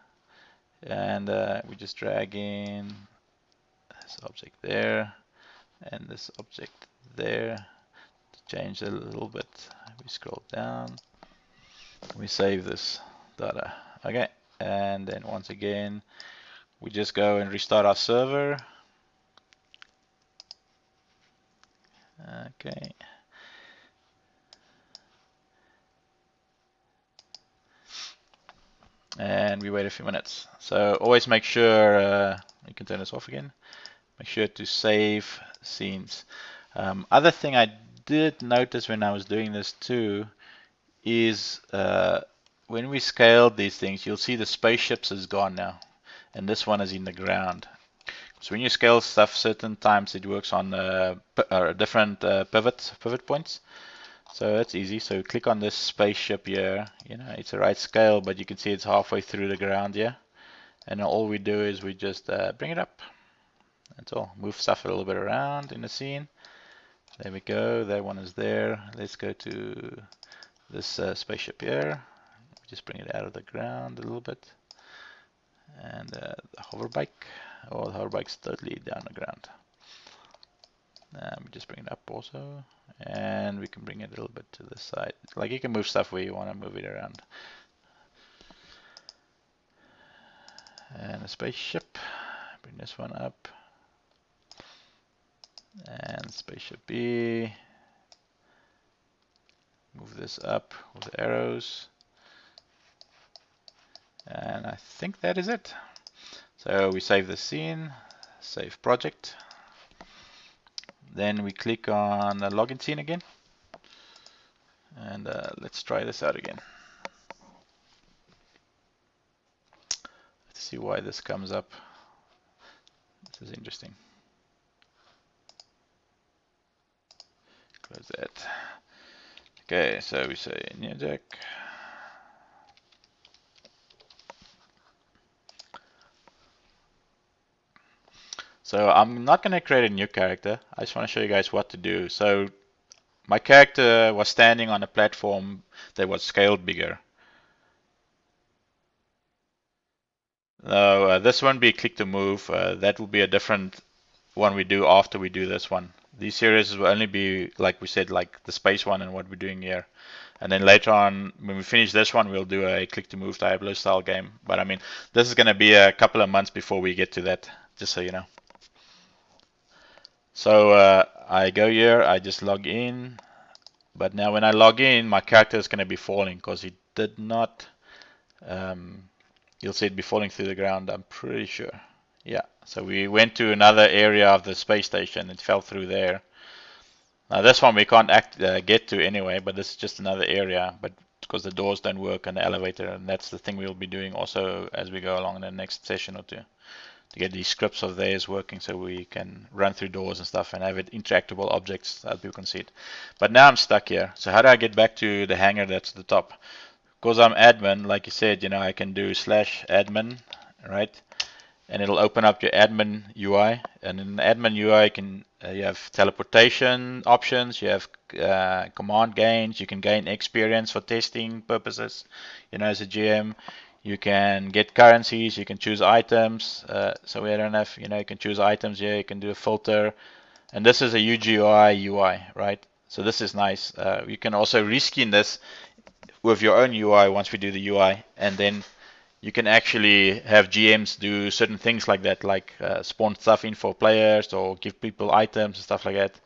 A: And we just drag in this object there and this object there to change it a little bit. We scroll down, we save this data. Okay, and then once again we just go and restart our server. Okay, and we wait a few minutes. So always make sure you can turn this off again. Make sure to save scenes. Other thing I did notice when I was doing this too is when we scaled these things, you'll see the spaceships is gone now, and this one is in the ground. So when you scale stuff, certain times it works on different pivot points. So that's easy. So click on this spaceship here. You know, it's the right scale, but you can see it's halfway through the ground here. And all we do is we just bring it up. That's all. Move stuff a little bit around in the scene. There we go. That one is there. Let's go to this spaceship here. Just bring it out of the ground a little bit. And the hover bike. Oh, the hover bike's totally down the ground. We just bring it up also. And we can bring it a little bit to the side. Like you can move stuff where you want to move it around. And a spaceship. Bring this one up. And spaceship B. Move this up with the arrows. And I think that is it. So we save the scene, save project. Then we click on the login scene again. And let's try this out again. see why this comes up. This is interesting. Close that. Okay, so we say new deck. So I'm not going to create a new character. I just want to show you guys what to do. So my character was standing on a platform that was scaled bigger. No, this won't be click to move. That will be a different one we do after we do this one. These series will only be, like we said, like the space one and what we're doing here. And then later on, when we finish this one, we'll do a click to move Diablo style game. But I mean, this is going to be a couple of months before we get to that, just so you know. So I go here, I just log in. But now when I log in, my character is going to be falling because he did not, you'll see it be falling through the ground, I'm pretty sure. Yeah, so we went to another area of the space station, it fell through there. Now this one we can't get to anyway, but this is just another area, but because the doors don't work and the elevator, and that's the thing we'll be doing also as we go along in the next session or two, to get these scripts of theirs working so we can run through doors and stuff and have it interactable objects that people can see it. But now I'm stuck here. So how do I get back to the hangar that's at the top? Because I'm admin, like you said, you know, I can do /admin, right? And it'll open up your admin UI. And in the admin UI, you have teleportation options, you have command gains, you can gain experience for testing purposes, you know, as a GM. You can get currencies, you can choose items. So we don't have, you know, you can choose items here, you can do a filter. And this is a UGI UI, right? So this is nice. You can also reskin this with your own UI once we do the UI. And then you can actually have GMs do certain things like that, like spawn stuff in for players or give people items and stuff like that.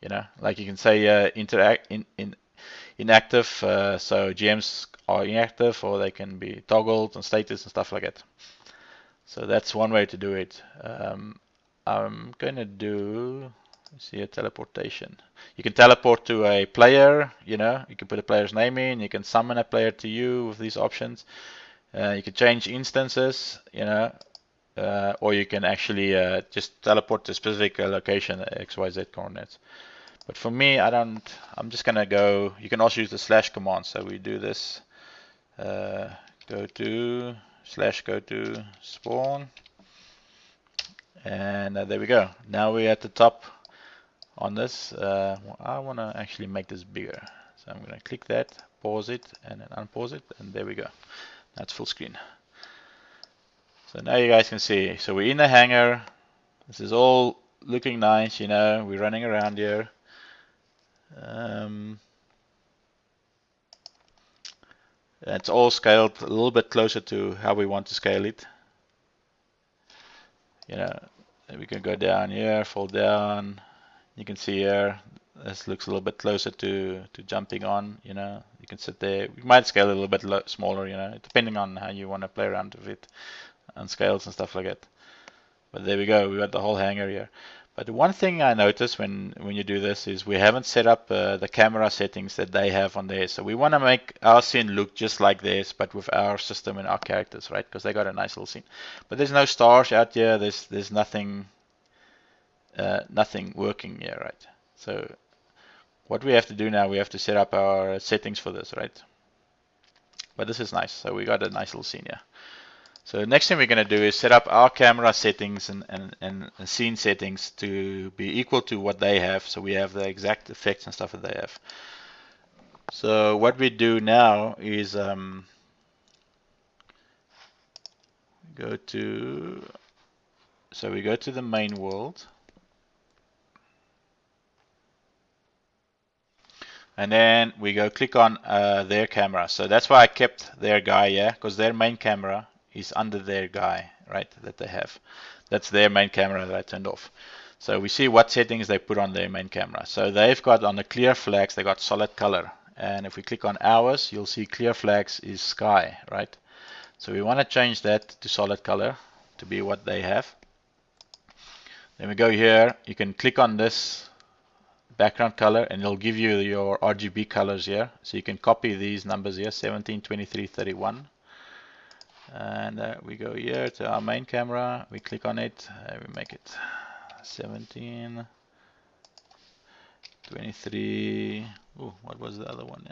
A: You know, like you can say inactive, so GMs are inactive, or they can be toggled on status and stuff like that. So that's one way to do it. I'm going to do, see, a teleportation. You can teleport to a player, you know, you can put a player's name in, you can summon a player to you with these options. You can change instances, you know, or you can actually just teleport to a specific location, XYZ coordinates. But for me, I'm just going to go, you can also use the / command. So we do this, go to spawn. And there we go. Now we're at the top on this. I want to actually make this bigger. So I'm going to click that, pause it, and then unpause it. And there we go. That's full screen. So now you guys can see. So we're in the hangar. This is all looking nice, you know. We're running around here. It's all scaled a little bit closer to how we want to scale it. You know, we can go down here, fall down. You can see here, this looks a little bit closer to jumping on, you know. You can sit there. We might scale it a little bit smaller, you know, depending on how you want to play around with it and scales and stuff like that. But there we go, we got the whole hangar here. But the one thing I noticed when you do this is we haven't set up the camera settings that they have on there. So we want to make our scene look just like this, but with our system and our characters, right? Because they got a nice little scene. But there's no stars out here. There's nothing nothing working here, right? So what we have to do now, we have to set up our settings for this, right? But this is nice. So we got a nice little scene here. So the next thing we're going to do is set up our camera settings and scene settings to be equal to what they have. So we have the exact effects and stuff that they have. So what we do now is we go to the main world. And then we go click on their camera. So that's why I kept their guy here, because their main camera is under their guy, right, that they have. That's their main camera that I turned off. So we see what settings they put on their main camera. So they've got on the clear flags, they got solid color. And if we click on ours, you'll see clear flags is sky, right? So we want to change that to solid color to be what they have. Then we go here, you can click on this background color and it'll give you your RGB colors here. So you can copy these numbers here, 17, 23, 31. And we go here to our main camera, we click on it, we make it 17, 23, ooh, what was the other one?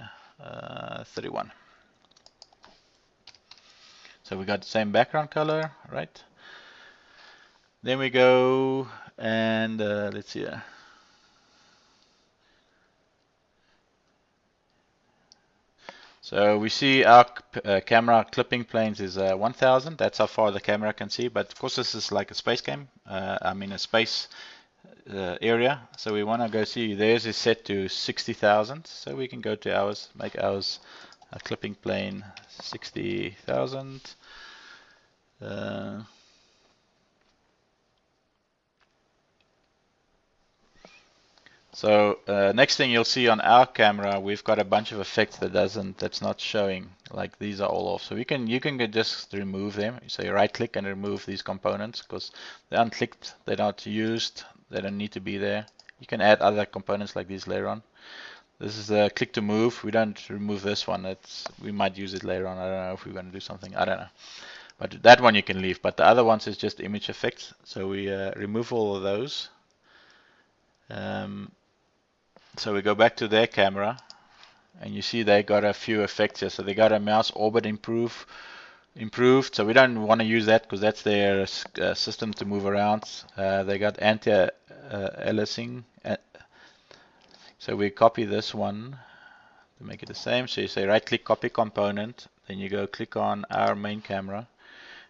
A: 31. So we got the same background color, right? Then we go and let's see. So we see our camera clipping planes is 1000. That's how far the camera can see. But of course, this is like a space game. I mean a space area. So we want to go see. Theirs is set to 60,000. So we can go to ours, make ours a clipping plane 60,000. So next thing you'll see on our camera, we've got a bunch of effects that's not showing. Like these are all off. So you can just remove them. So you right click and remove these components because they're unclicked, they're not used, they don't need to be there. You can add other components like these later on. This is a click to move. We don't remove this one. We might use it later on. I don't know if we're going to do something. I don't know. But that one you can leave. But the other ones is just image effects. So we remove all of those. So we go back to their camera, and you see they got a few effects here. So they got a mouse orbit improved. So we don't want to use that because that's their system to move around. They got anti-aliasing. So we copy this one to make it the same. So you say right click, copy component. Then you go click on our main camera.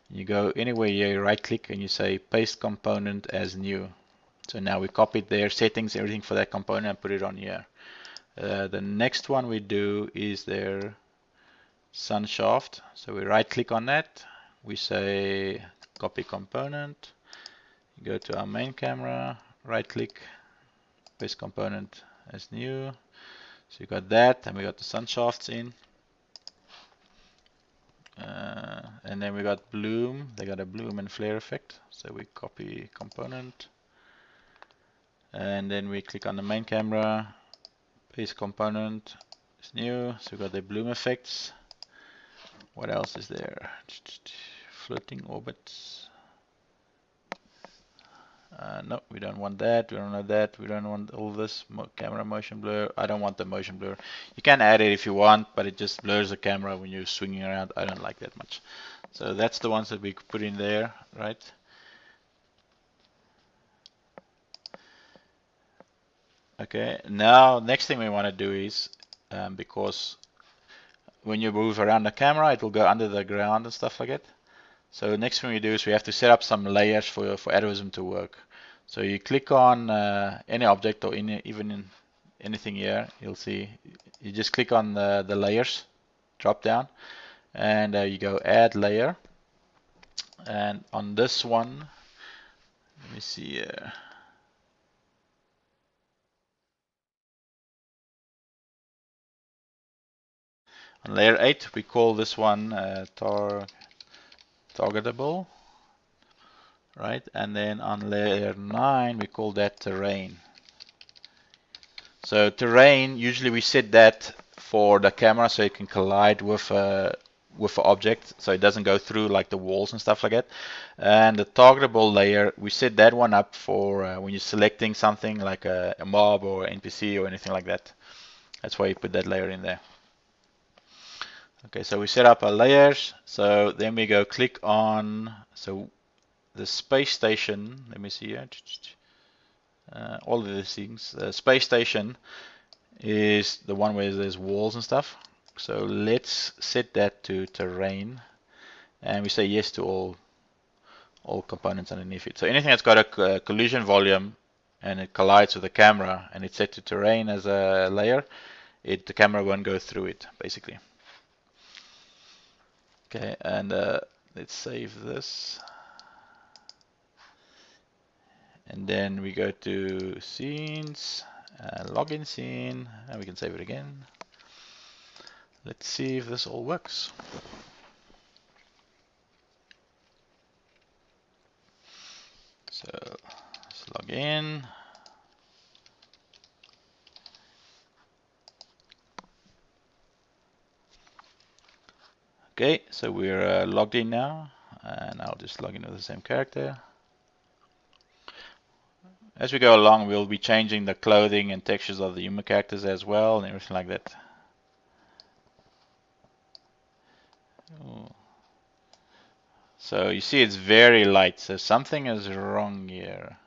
A: You go anywhere here, you right click and you say paste component as new. So now we copied their settings, everything for that component, and put it on here. The next one we do is their sun shaft. So we right click on that. We say copy component. Go to our main camera, right click, paste component as new. So you got that, and we got the sun shafts in. And then we got bloom. They got a bloom and flare effect. So we copy component. And then we click on the main camera, paste component is new. So we got the bloom effects. What else is there? Floating orbits. No, we don't want that. We don't want that. We don't want all this camera motion blur. I don't want the motion blur. You can add it if you want, but it just blurs the camera when you're swinging around. I don't like that much. So that's the ones that we put in there, right? Okay, now next thing we want to do is, because when you move around the camera, it will go under the ground and stuff like that. So next thing we do is we have to set up some layers for Atavism to work. So you click on any object or even in anything here, you'll see, you just click on the layers drop down, and you go add layer. And on this one, let me see on layer 8, we call this one targetable, right? And then on layer 9, we call that terrain. So terrain, usually we set that for the camera so it can collide with an object, so it doesn't go through like the walls and stuff like that. And the targetable layer, we set that one up for when you're selecting something like a mob or NPC or anything like that. That's why you put that layer in there. Okay, so we set up our layers. So then we go click on the space station. Let me see here. All of these things. The space station is the one where there's walls and stuff. So let's set that to terrain, and we say yes to all components underneath it. So anything that's got a collision volume and it collides with the camera and it's set to terrain as a layer, the camera won't go through it basically. Okay, and let's save this. And then we go to scenes, login scene, and we can save it again. Let's see if this all works. So let's log in. Okay, so we're logged in now, and I'll just log in with the same character. As we go along, we'll be changing the clothing and textures of the human characters as well, and everything like that. Ooh. So you see it's very light, so something is wrong here.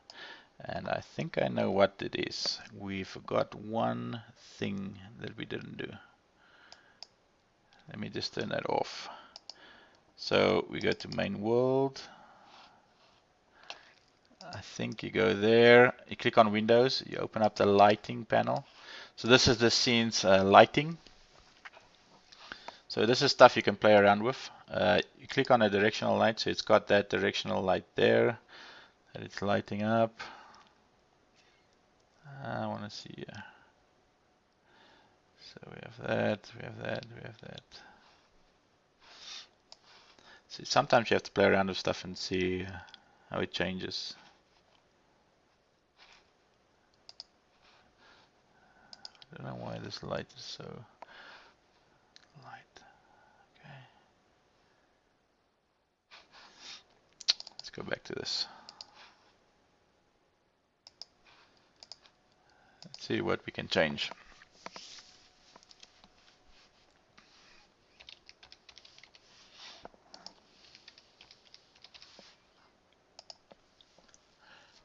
A: And I think I know what it is. We forgot one thing that we didn't do. Let me just turn that off. So we go to main world. I think you go there, you click on Windows, you open up the lighting panel. So this is the scene's lighting. So this is stuff you can play around with. You click on a directional light, so it's got that directional light there that it's lighting up. I want to see. So we have that, we have that, we have that. See, sometimes you have to play around with stuff and see how it changes. I don't know why this light is so light. Okay. Let's go back to this. Let's see what we can change.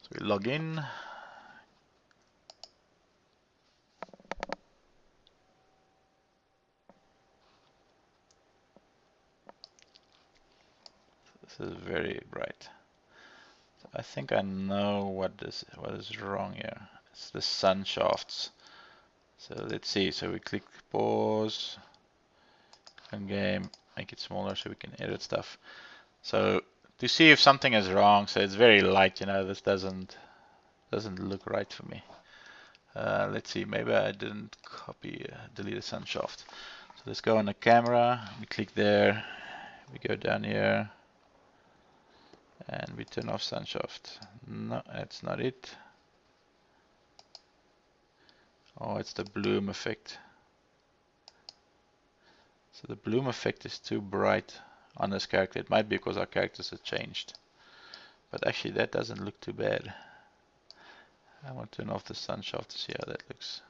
A: So we log in. This is very bright. So I think I know what is wrong here. It's the sun shafts. So let's see. So we click pause, on game, make it smaller so we can edit stuff. So to see if something is wrong, so it's very light, this doesn't look right for me. Let's see, maybe I didn't delete a sun shaft. So let's go on the camera, we click there, we go down here, and we turn off sun shaft. No, that's not it. Oh, it's the bloom effect. So the bloom effect is too bright on this character. It might be because our characters have changed. But actually that doesn't look too bad. I want to turn off the sun shaft to see how that looks.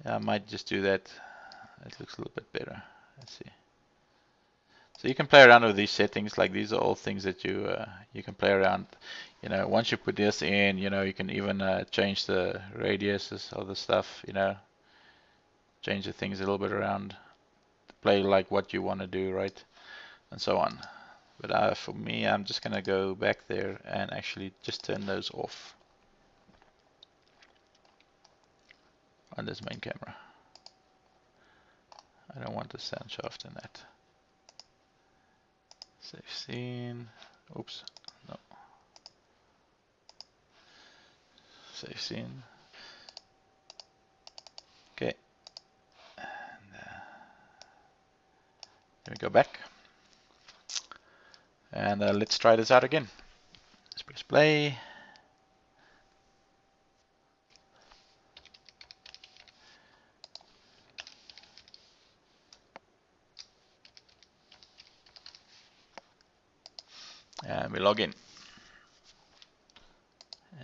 A: Yeah, I might just do that. It looks a little bit better. Let's see. So you can play around with these settings. Like these are all things that you can play around. Once you put this in, you can even change the radiuses of the stuff. Change the things a little bit around. Play like what you want to do, right? And so on. But for me, I'm just gonna go back there and actually just turn those off on this main camera. I don't want the sound shaft in that. Save scene. Oops. No. Save scene. Okay. And let me go back. And let's try this out again. Let's press play. And we log in.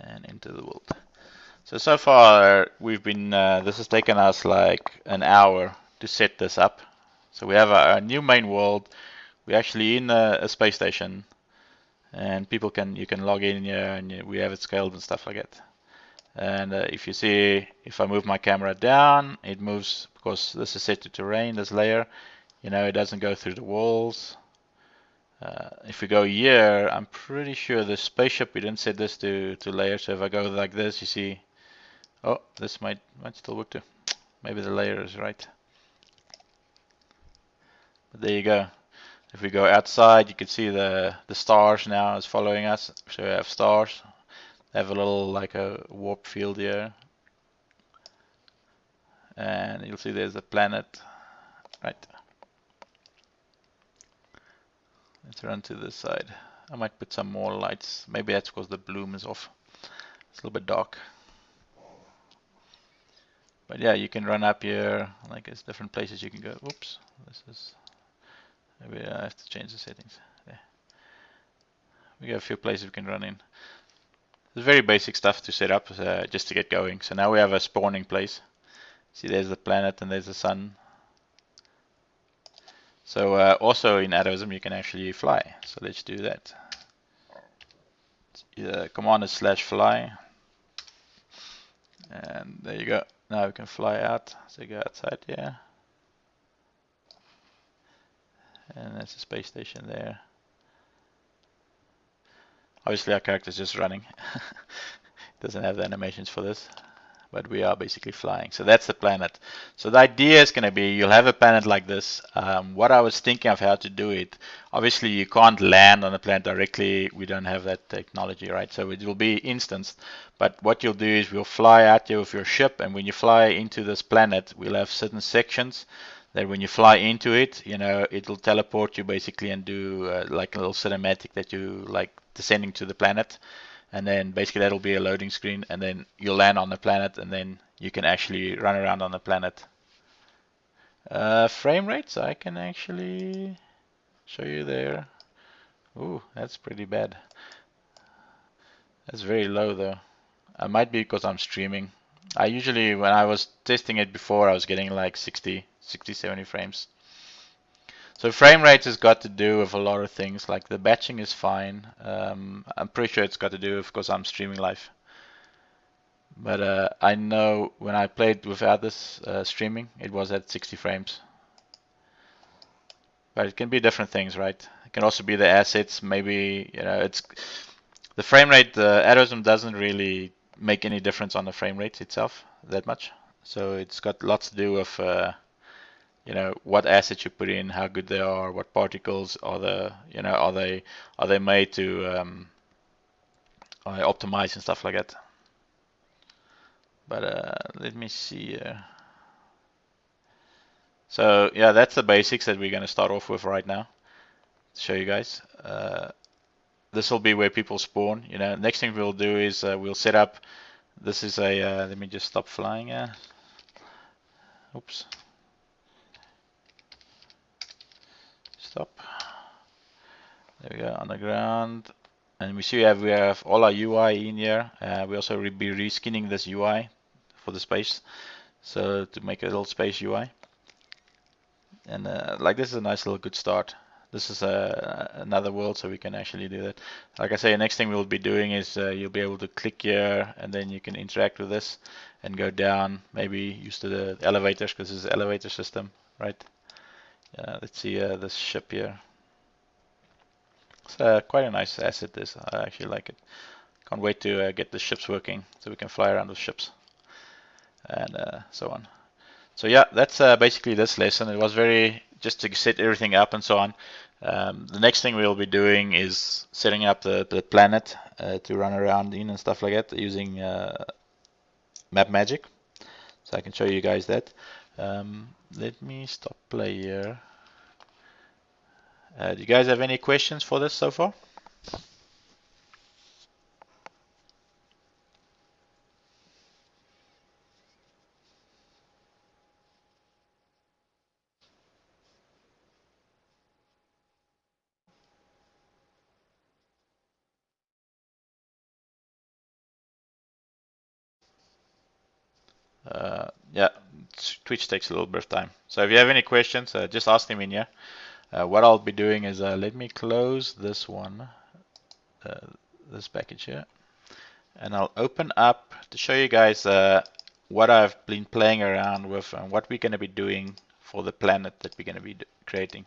A: And into the world. So far we've been, this has taken us like an hour to set this up. So we have a new main world. We're actually in a space station. And you can log in here and we have it scaled and stuff like that. And if you see, if I move my camera down, it moves because this is set to terrain, this layer. It doesn't go through the walls. If we go here, I'm pretty sure the spaceship, we didn't set this to layer. So if I go like this, you see, oh, this might still work too. Maybe the layer is right. But there you go. If we go outside, you can see the stars now is following us. So we have stars. They have a little like a warp field here. And you'll see there's a planet. Right. Let's run to this side. I might put some more lights. Maybe that's because the bloom is off. It's a little bit dark. But yeah, you can run up here, like there's different places you can go. Oops, this is, maybe I have to change the settings. There. We got a few places we can run in. It's very basic stuff to set up just to get going. So now we have a spawning place. See, there's the planet and there's the sun. So also in Atavism you can actually fly. So let's do that. Command is /fly. And there you go. Now we can fly out. So go outside here. And there's a space station there. Obviously our character's just running. Doesn't have the animations for this. But we are basically flying. So that's the planet. So the idea is going to be you'll have a planet like this. What I was thinking of how to do it, obviously you can't land on the planet directly. We don't have that technology, right? So it will be instanced. But what you'll do is we'll fly out here with your ship, and when you fly into this planet, we'll have certain sections that when you fly into it, you know, it'll teleport you basically and do like a little cinematic that you like descending to the planet. And then basically that'll be a loading screen, and then you'll land on the planet, and then you can actually run around on the planet. Frame rates, I can actually show you there. Ooh, that's pretty bad. That's very low though. It might be because I'm streaming. I usually, when I was testing it before, I was getting like 60, 70 frames. So frame rate has got to do with a lot of things, like the batching is fine. I'm pretty sure it's got to do with because I'm streaming live. But I know when I played without this streaming, it was at 60 frames. But it can be different things, right? It can also be the assets. Maybe, you know, it's the frame rate. The Atavism doesn't really make any difference on the frame rate itself that much. So it's got lots to do with you know, what assets you put in, how good they are, what particles are the, you know, are they made to optimize and stuff like that. But let me see. So yeah, that's the basics that we're going to start off with right now. Show you guys. This will be where people spawn. You know, next thing we'll do is we'll set up. This is a. Let me just stop flying. Oops. Stop. There we go, on the ground. And we see we have all our UI in here. We also be reskinning this UI for the space. So to make a little space UI. And like this is a nice little good start. This is another world, so we can actually do that. Like I say, the next thing we'll be doing is you'll be able to click here, and then you can interact with this and go down. Maybe use the elevators, because this is an elevator system, right? Let's see this ship here. It's quite a nice asset, this. I actually like it. Can't wait to get the ships working so we can fly around with ships and so on. So yeah, that's basically this lesson. It was very just to set everything up and so on. The next thing we'll be doing is setting up the planet to run around in and stuff like that using Map Magic. So I can show you guys that. Let me stop play here. Do you guys have any questions for this so far? Yeah, Twitch takes a little bit of time. So if you have any questions, just ask them in here. What I'll be doing is let me close this one, this package here, and I'll open up to show you guys what I've been playing around with and what we're going to be doing for the planet that we're going to be creating.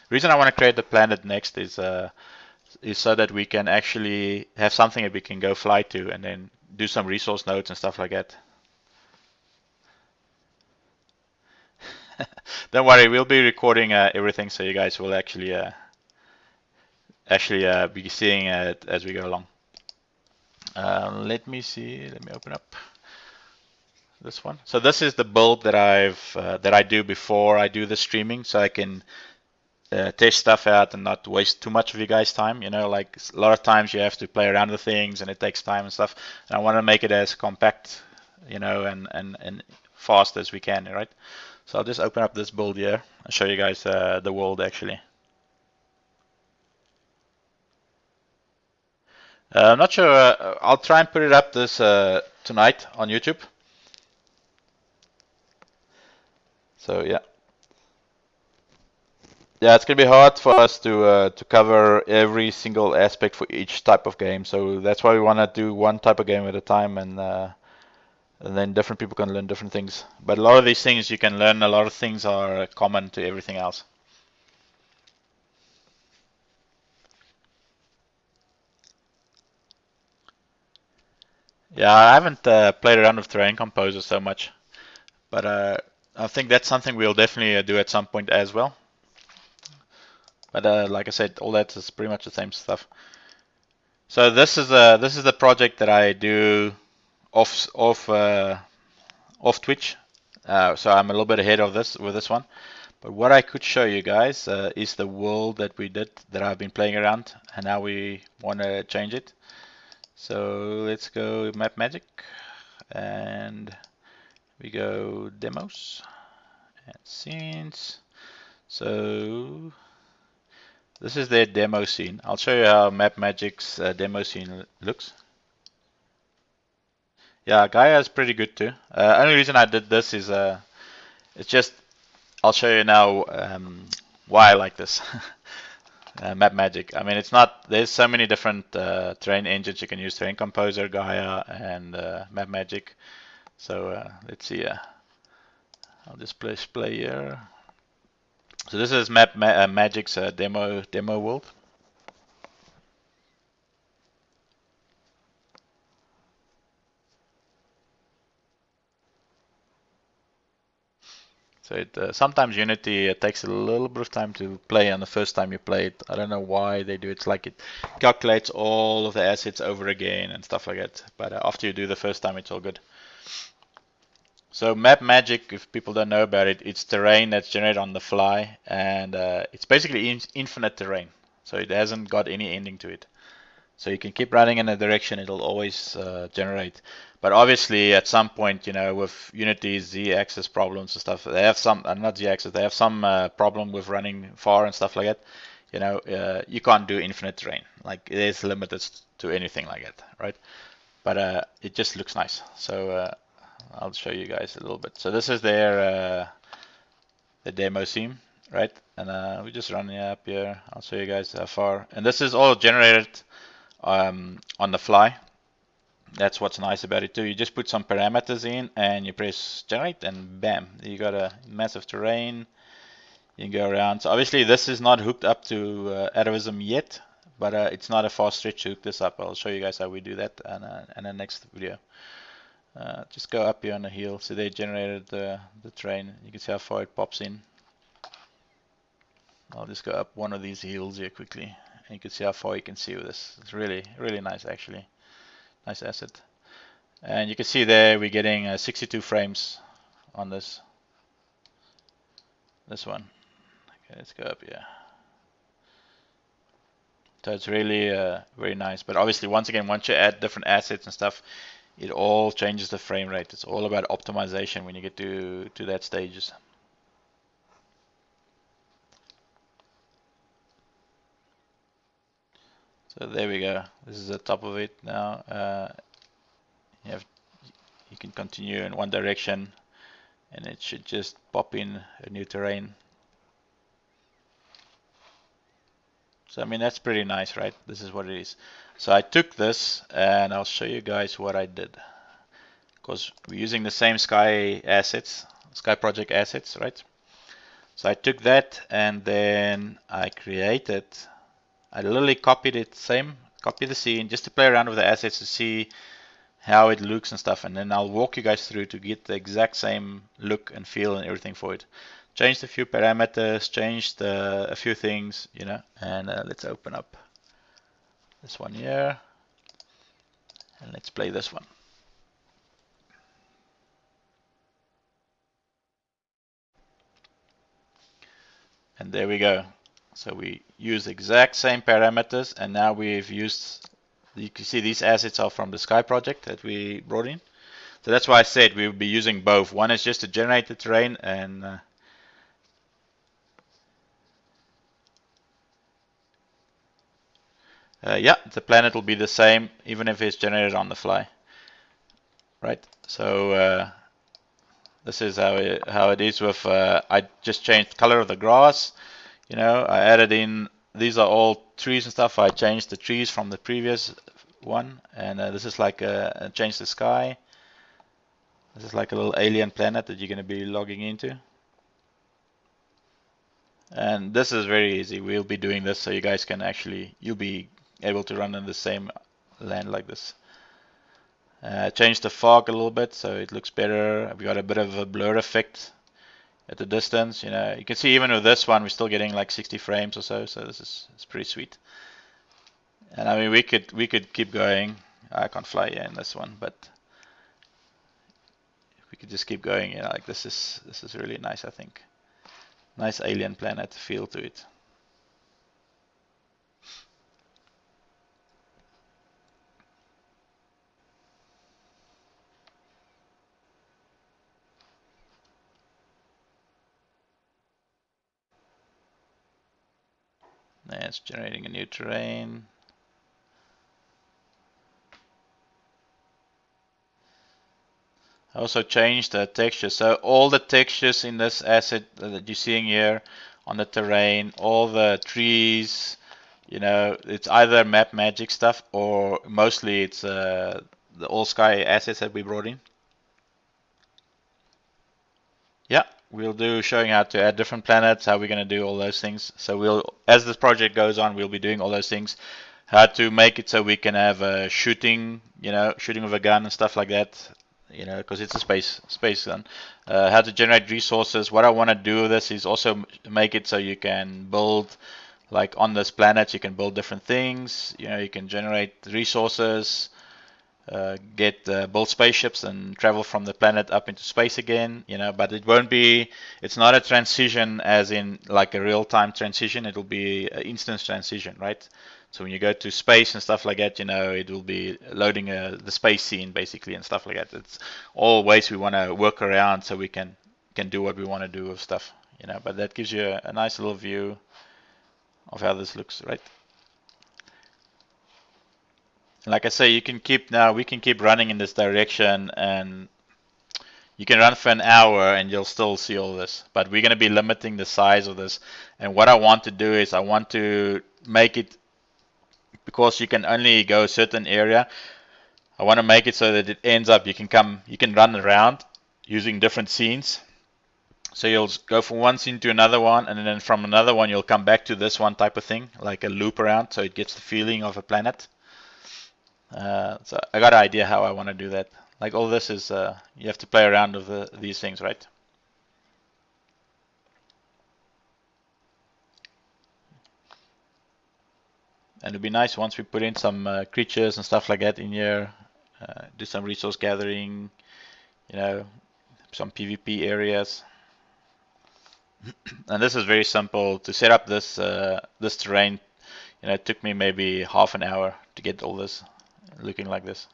A: The reason I want to create the planet next is so that we can actually have something that we can go fly to and then do some resource nodes and stuff like that. Don't worry, we'll be recording everything, so you guys will actually be seeing it as we go along. Let me see. Let me open up this one. So this is the build that I do before I do the streaming, so I can test stuff out and not waste too much of you guys' time. You know, like a lot of times you have to play around with things and it takes time and stuff. And I want to make it as compact, you know, and fast as we can, right? So I'll just open up this build here and show you guys the world actually. I'm not sure, I'll try and put it up this tonight on YouTube. So yeah. Yeah, it's gonna be hard for us to cover every single aspect for each type of game. So that's why we want to do one type of game at a time, and then different people can learn different things. But a lot of these things you can learn. A lot of things are common to everything else. Yeah, I haven't played around with Terrain Composer so much, but I think that's something we'll definitely do at some point as well. But like I said, all that is pretty much the same stuff. So this is the project that I do off Twitch. So I'm a little bit ahead of this with this one. But what I could show you guys is the world that we did, that I've been playing around, and now we want to change it. So let's go Map Magic, and we go Demos and Scenes. So this is their demo scene. I'll show you how Map Magic's demo scene looks. Yeah, Gaia is pretty good too. Only reason I did this is it's just, I'll show you now why I like this. Map Magic. I mean, it's not, there's so many different terrain engines you can use: Terrain Composer, Gaia, and Map Magic. So let's see. I'll just play here. So this is Magic's demo world. So sometimes Unity takes a little bit of time to play on the first time you play it. I don't know why they do it. It's like it calculates all of the assets over again and stuff like that. But after you do the first time, it's all good. So Map Magic, if people don't know about it, it's terrain that's generated on the fly, and it's basically infinite terrain. So it hasn't got any ending to it. So you can keep running in a direction, it'll always generate. But obviously, at some point, you know, with Unity's Z-axis problems and stuff, they have some, not Z-axis, they have some problem with running far and stuff like that. You know, you can't do infinite terrain. Like, there's limits to anything like that, right? But it just looks nice. So I'll show you guys a little bit. So this is their the demo scene, right? And we just run up here. I'll show you guys how far. And this is all generated on the fly. That's what's nice about it too. You just put some parameters in and you press generate, and bam, you got a massive terrain. You can go around. So obviously this is not hooked up to Atavism yet, but it's not a fast stretch to hook this up. I'll show you guys how we do that in the next video. Just go up here on the hill. So they generated the terrain. You can see how far it pops in. I'll just go up one of these hills here quickly, and you can see how far you can see with this. It's really, really nice actually. Nice asset. And you can see there we're getting 62 frames on this one. Okay, let's go up here. So it's really very nice. But obviously, once again, once you add different assets and stuff, it all changes the frame rate. It's all about optimization when you get to that stages. So there we go. This is the top of it now. You can continue in one direction, and it should just pop in a new terrain. So I mean, that's pretty nice, right? This is what it is. So I took this and I'll show you guys what I did, because we're using the same Sky assets, Sky project assets, right? So I took that and then I literally copied it, copy the scene, just to play around with the assets to see how it looks and stuff, and then I'll walk you guys through to get the exact same look and feel and everything for it. Changed a few parameters, changed a few things, you know, and let's open up this one here, and let's play this one. And there we go. So we use the exact same parameters, and now we've used, you can see these assets are from the Sky project that we brought in. So that's why I said we will be using both. One is just to generate the terrain, and yeah, the planet will be the same even if it's generated on the fly, right? So this is how it is with. I just changed the color of the grass. You know, I added in. These are all trees and stuff. I changed the trees from the previous one, and this is like change the sky. This is like a little alien planet that you're going to be logging into. And this is very easy. We'll be doing this so you guys can actually, you'll be able to run in the same land like this. Change the fog a little bit so it looks better. We got a bit of a blur effect at the distance. You know, you can see even with this one, we're still getting like 60 frames or so. So this is it's pretty sweet. And I mean, we could keep going. I can't fly in this one, but we could just keep going. You know, like this is really nice. I think nice alien planet feel to it. Yeah, it's generating a new terrain. I also changed the texture. So all the textures in this asset that you're seeing here on the terrain, all the trees, you know, it's either map magic stuff or mostly it's the all sky assets that we brought in. Yeah, we'll do showing how to add different planets, how we're going to do all those things. So we'll, as this project goes on, we'll be doing all those things. How to make it so we can have shooting, you know, shooting with a gun and stuff like that. You know, because it's a space gun. How to generate resources. What I want to do with this is also make it so you can build, like on this planet, you can build different things. You know, you can generate resources, build spaceships and travel from the planet up into space again. You know, but it won't be. It's not a transition as in like a real-time transition. It'll be an instance transition, right? So when you go to space and stuff like that, you know, it will be loading the space scene basically and stuff like that. It's all ways we want to work around so we can do what we want to do with stuff, you know. But that gives you a nice little view of how this looks, right? And like I say, we can keep running in this direction, and you can run for an hour and you'll still see all this. But we're going to be limiting the size of this. And what I want to do is I want to make it, because you can only go a certain area, I want to make it so that it ends up you can run around using different scenes. So you'll go from one scene to another one, and then from another one you'll come back to this one type of thing, like a loop around, so it gets the feeling of a planet. So I got an idea how I want to do that. Like all this is, you have to play around with these things, right? And it'd be nice once we put in some creatures and stuff like that in here, do some resource gathering, you know, some PvP areas. And this is very simple to set up this this terrain. You know, it took me maybe half an hour to get all this looking like this.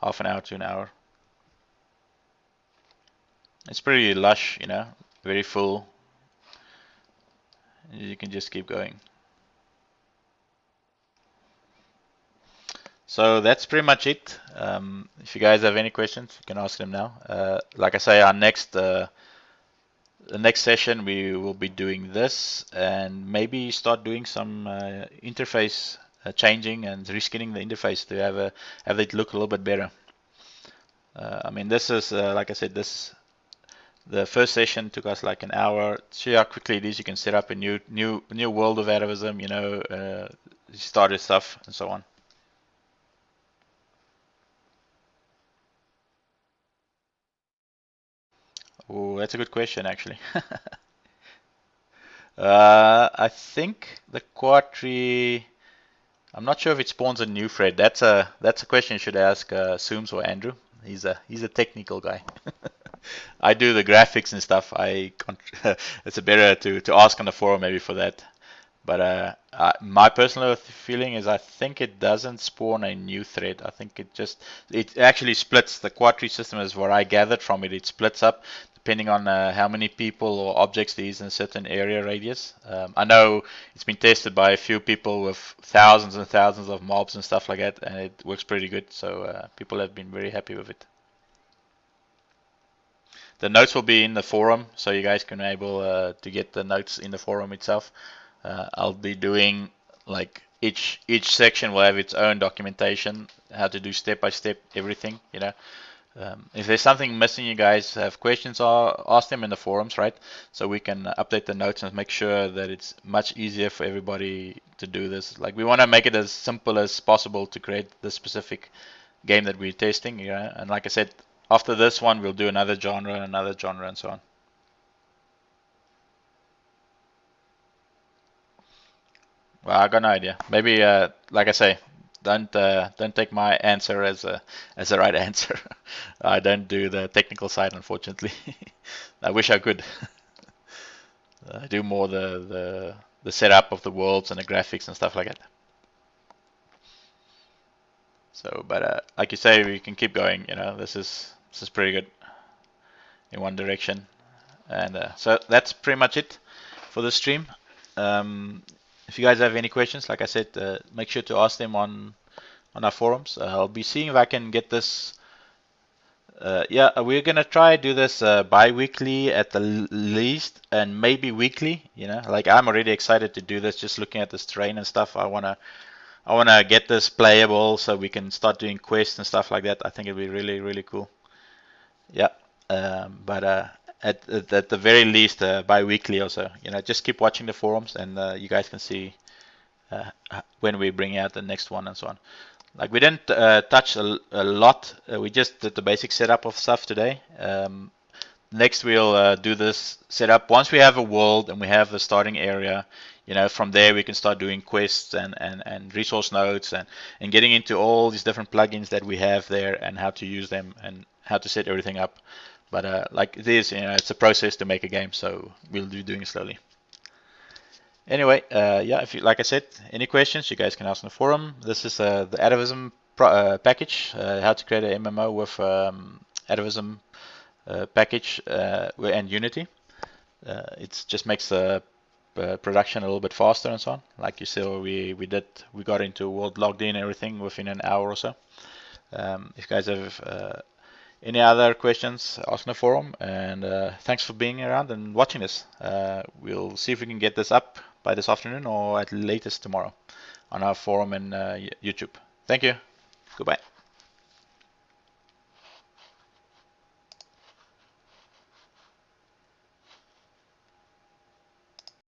A: Half an hour to an hour. It's pretty lush, you know, very full. You can just keep going. So that's pretty much it. If you guys have any questions, you can ask them now. Like I say, our the next session we will be doing this, and maybe start doing some interface changing and reskinning the interface to have it look a little bit better. I mean, this is like I said, the first session took us like an hour. See how quickly it is. You can set up a new world of Atavism, you know, starter stuff and so on. Oh, that's a good question, actually. I think the quad tree. I'm not sure if it spawns a new thread. That's a question you should ask Sooms or Andrew. He's a technical guy. I do the graphics and stuff. I can't, it's better to ask on the forum maybe for that. But my personal feeling is I think it doesn't spawn a new thread. I think it actually splits. The quad tree system is what I gathered from it. It splits up depending on how many people or objects there is in a certain area radius. I know it's been tested by a few people with thousands and thousands of mobs and stuff like that, and it works pretty good. So people have been very happy with it. The notes will be in the forum, so you guys can be able to get the notes in the forum itself. I'll be doing like each section will have its own documentation, how to do step by step everything. If there's something missing, you guys have questions, or ask them in the forums, right? So we can update the notes and make sure that it's much easier for everybody to do this. Like we want to make it as simple as possible to create the specific game that we're testing. And like I said, after this one, we'll do another genre, and so on. Well, I got no idea. Maybe, like I say, don't take my answer as a right answer. I don't do the technical side, unfortunately. I wish I could. I do more the setup of the worlds and the graphics and stuff like that. So, but like you say, we can keep going. This is pretty good in one direction, and so that's pretty much it for the stream. If you guys have any questions, like I said, make sure to ask them on our forums. I'll be seeing if I can get this. Yeah, we're gonna try do this bi-weekly at the least, and maybe weekly. Like I'm already excited to do this. Just looking at this terrain and stuff, I wanna get this playable so we can start doing quests and stuff like that. I think it'd be really, really cool. Yeah, but at the very least, bi-weekly or so. Just keep watching the forums, and you guys can see when we bring out the next one and so on. Like we didn't touch a lot. We just did the basic setup of stuff today. Next we'll do this setup. Once we have a world and we have the starting area, from there we can start doing quests and resource nodes and getting into all these different plugins that we have there and how to use them and how to set everything up. But like this, it's a process to make a game, so we'll be doing it slowly. Anyway, yeah, if you, like I said, any questions, you guys can ask in the forum. This is the Atavism package, how to create an MMO with Atavism package and Unity. It just makes the production a little bit faster and so on. Like you saw, we got into world logged in everything within an hour or so. If you guys have any other questions, ask in the forum. And thanks for being around and watching this. We'll see if we can get this up by this afternoon or at latest tomorrow on our forum and YouTube. Thank you. Goodbye.